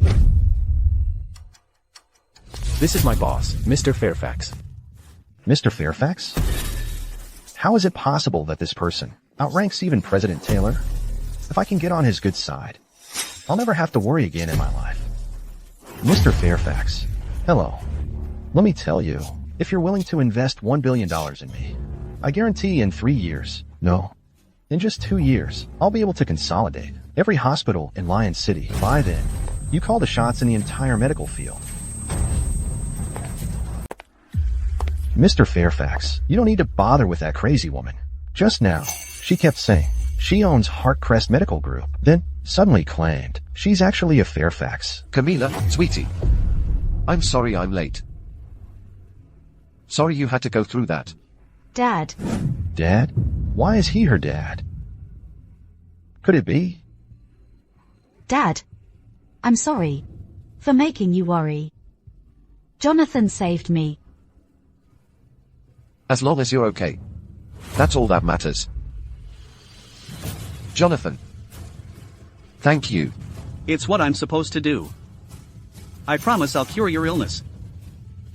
Speaker 15: This is my boss, Mr. Fairfax.
Speaker 2: Mr. Fairfax? How is it possible that this person outranks even President Taylor? If I can get on his good side, I'll never have to worry again in my life. Mr. Fairfax, hello. Let me tell you, if you're willing to invest $1 billion in me, I guarantee in 3 years, no, in just 2 years, I'll be able to consolidate every hospital in Lion City. By then, you call the shots in the entire medical field. Mr. Fairfax, you don't need to bother with that crazy woman. Just now, she kept saying she owns Heiress Medical Group, then suddenly claimed she's actually a Fairfax.
Speaker 4: Camila, sweetie. I'm sorry I'm late. Sorry you had to go through that.
Speaker 1: Dad.
Speaker 2: Dad? Why is he her dad? Could it be?
Speaker 1: Dad. I'm sorry for making you worry. Jonathan saved me.
Speaker 4: As long as you're okay. That's all that matters. Jonathan. Thank you.
Speaker 6: It's what I'm supposed to do. I promise I'll cure your illness.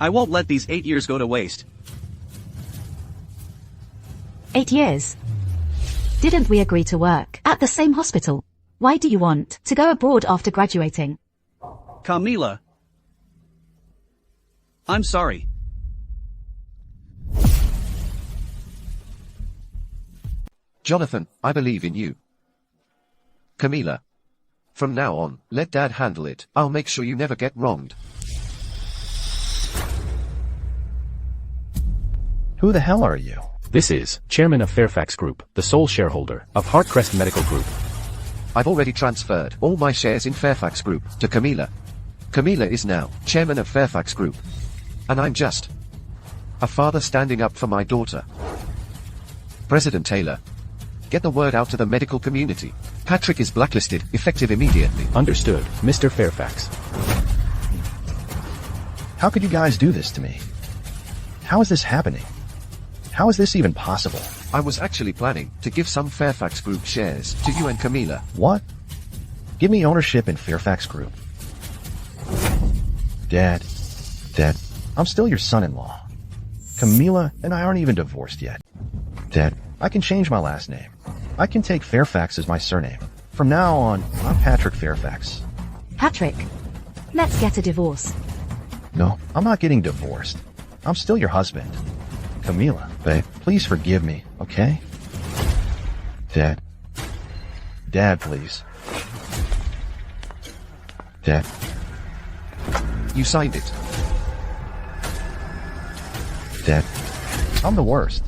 Speaker 6: I won't let these 8 years go to waste.
Speaker 1: 8 years? Didn't we agree to work at the same hospital? Why do you want to go abroad after graduating?
Speaker 6: Camila. I'm sorry.
Speaker 4: Jonathan, I believe in you. Camila. From now on, let Dad handle it. I'll make sure you never get wronged.
Speaker 2: Who the hell are you?
Speaker 15: This is Chairman of Fairfax Group, the sole shareholder of Heartcrest Medical Group.
Speaker 4: I've already transferred all my shares in Fairfax Group to Camila. Camila is now Chairman of Fairfax Group. And I'm just a father standing up for my daughter. President Taylor, get the word out to the medical community. Patrick is blacklisted, effective immediately.
Speaker 15: Understood, Mr. Fairfax.
Speaker 2: How could you guys do this to me? How is this happening? How is this even possible?
Speaker 4: I was actually planning to give some Fairfax Group shares to you and Camila.
Speaker 2: What? Give me ownership in Fairfax Group. Dad, I'm still your son-in-law. Camila and I aren't even divorced yet. Dad, I can change my last name. I can take Fairfax as my surname. From now on, I'm Patrick Fairfax.
Speaker 1: Patrick, let's get a divorce.
Speaker 2: No, I'm not getting divorced. I'm still your husband. Camila, babe, please forgive me, okay? Dad, please. Dad.
Speaker 4: You signed it.
Speaker 2: Dad, I'm the worst.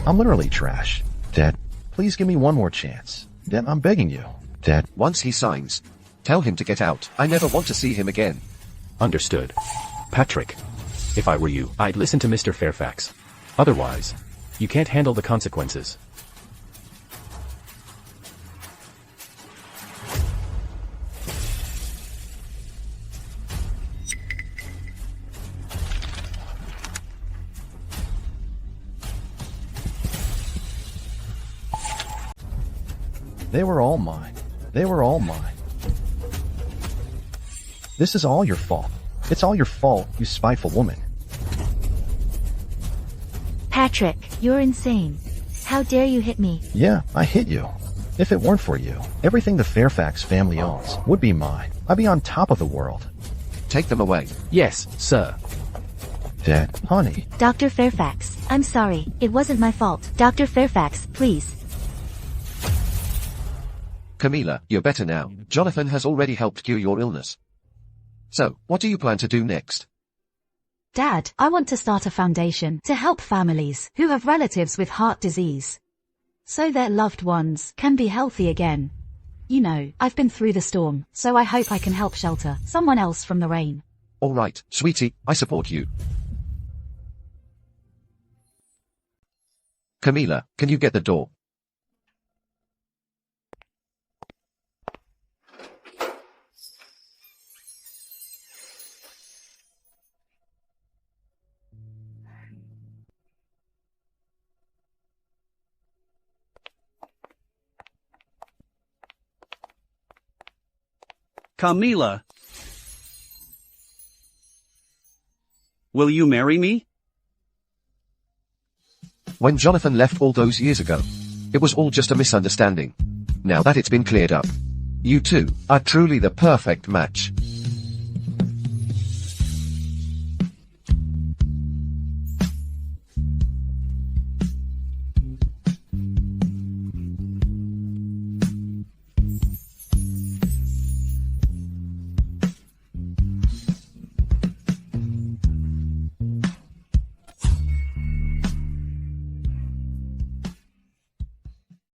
Speaker 2: I'm literally trash. Dad, please give me one more chance. Dad, I'm begging you. Dad.
Speaker 4: Once he signs, tell him to get out. I never want to see him again.
Speaker 15: Understood. Patrick, if I were you, I'd listen to Mr. Fairfax. Otherwise, you can't handle the consequences.
Speaker 2: They were all mine. They were all mine. This is all your fault. It's all your fault, you spiteful woman.
Speaker 3: Patrick, you're insane. How dare you hit me?
Speaker 2: Yeah, I hit you. If it weren't for you, everything the Fairfax family owns would be mine. I'd be on top of the world.
Speaker 4: Take them away.
Speaker 15: Yes, sir.
Speaker 2: Dad, honey.
Speaker 3: Dr. Fairfax, I'm sorry. It wasn't my fault. Dr. Fairfax, please.
Speaker 4: Camila, you're better now. Jonathan has already helped cure your illness. So, what do you plan to do next?
Speaker 1: Dad, I want to start a foundation to help families who have relatives with heart disease, so their loved ones can be healthy again. You know, I've been through the storm, so I hope I can help shelter someone else from the rain.
Speaker 4: All right, sweetie, I support you. Camila, can you get the door?
Speaker 6: Camila. Will you marry me?
Speaker 4: When Jonathan left all those years ago, it was all just a misunderstanding. Now that it's been cleared up, you two are truly the perfect match.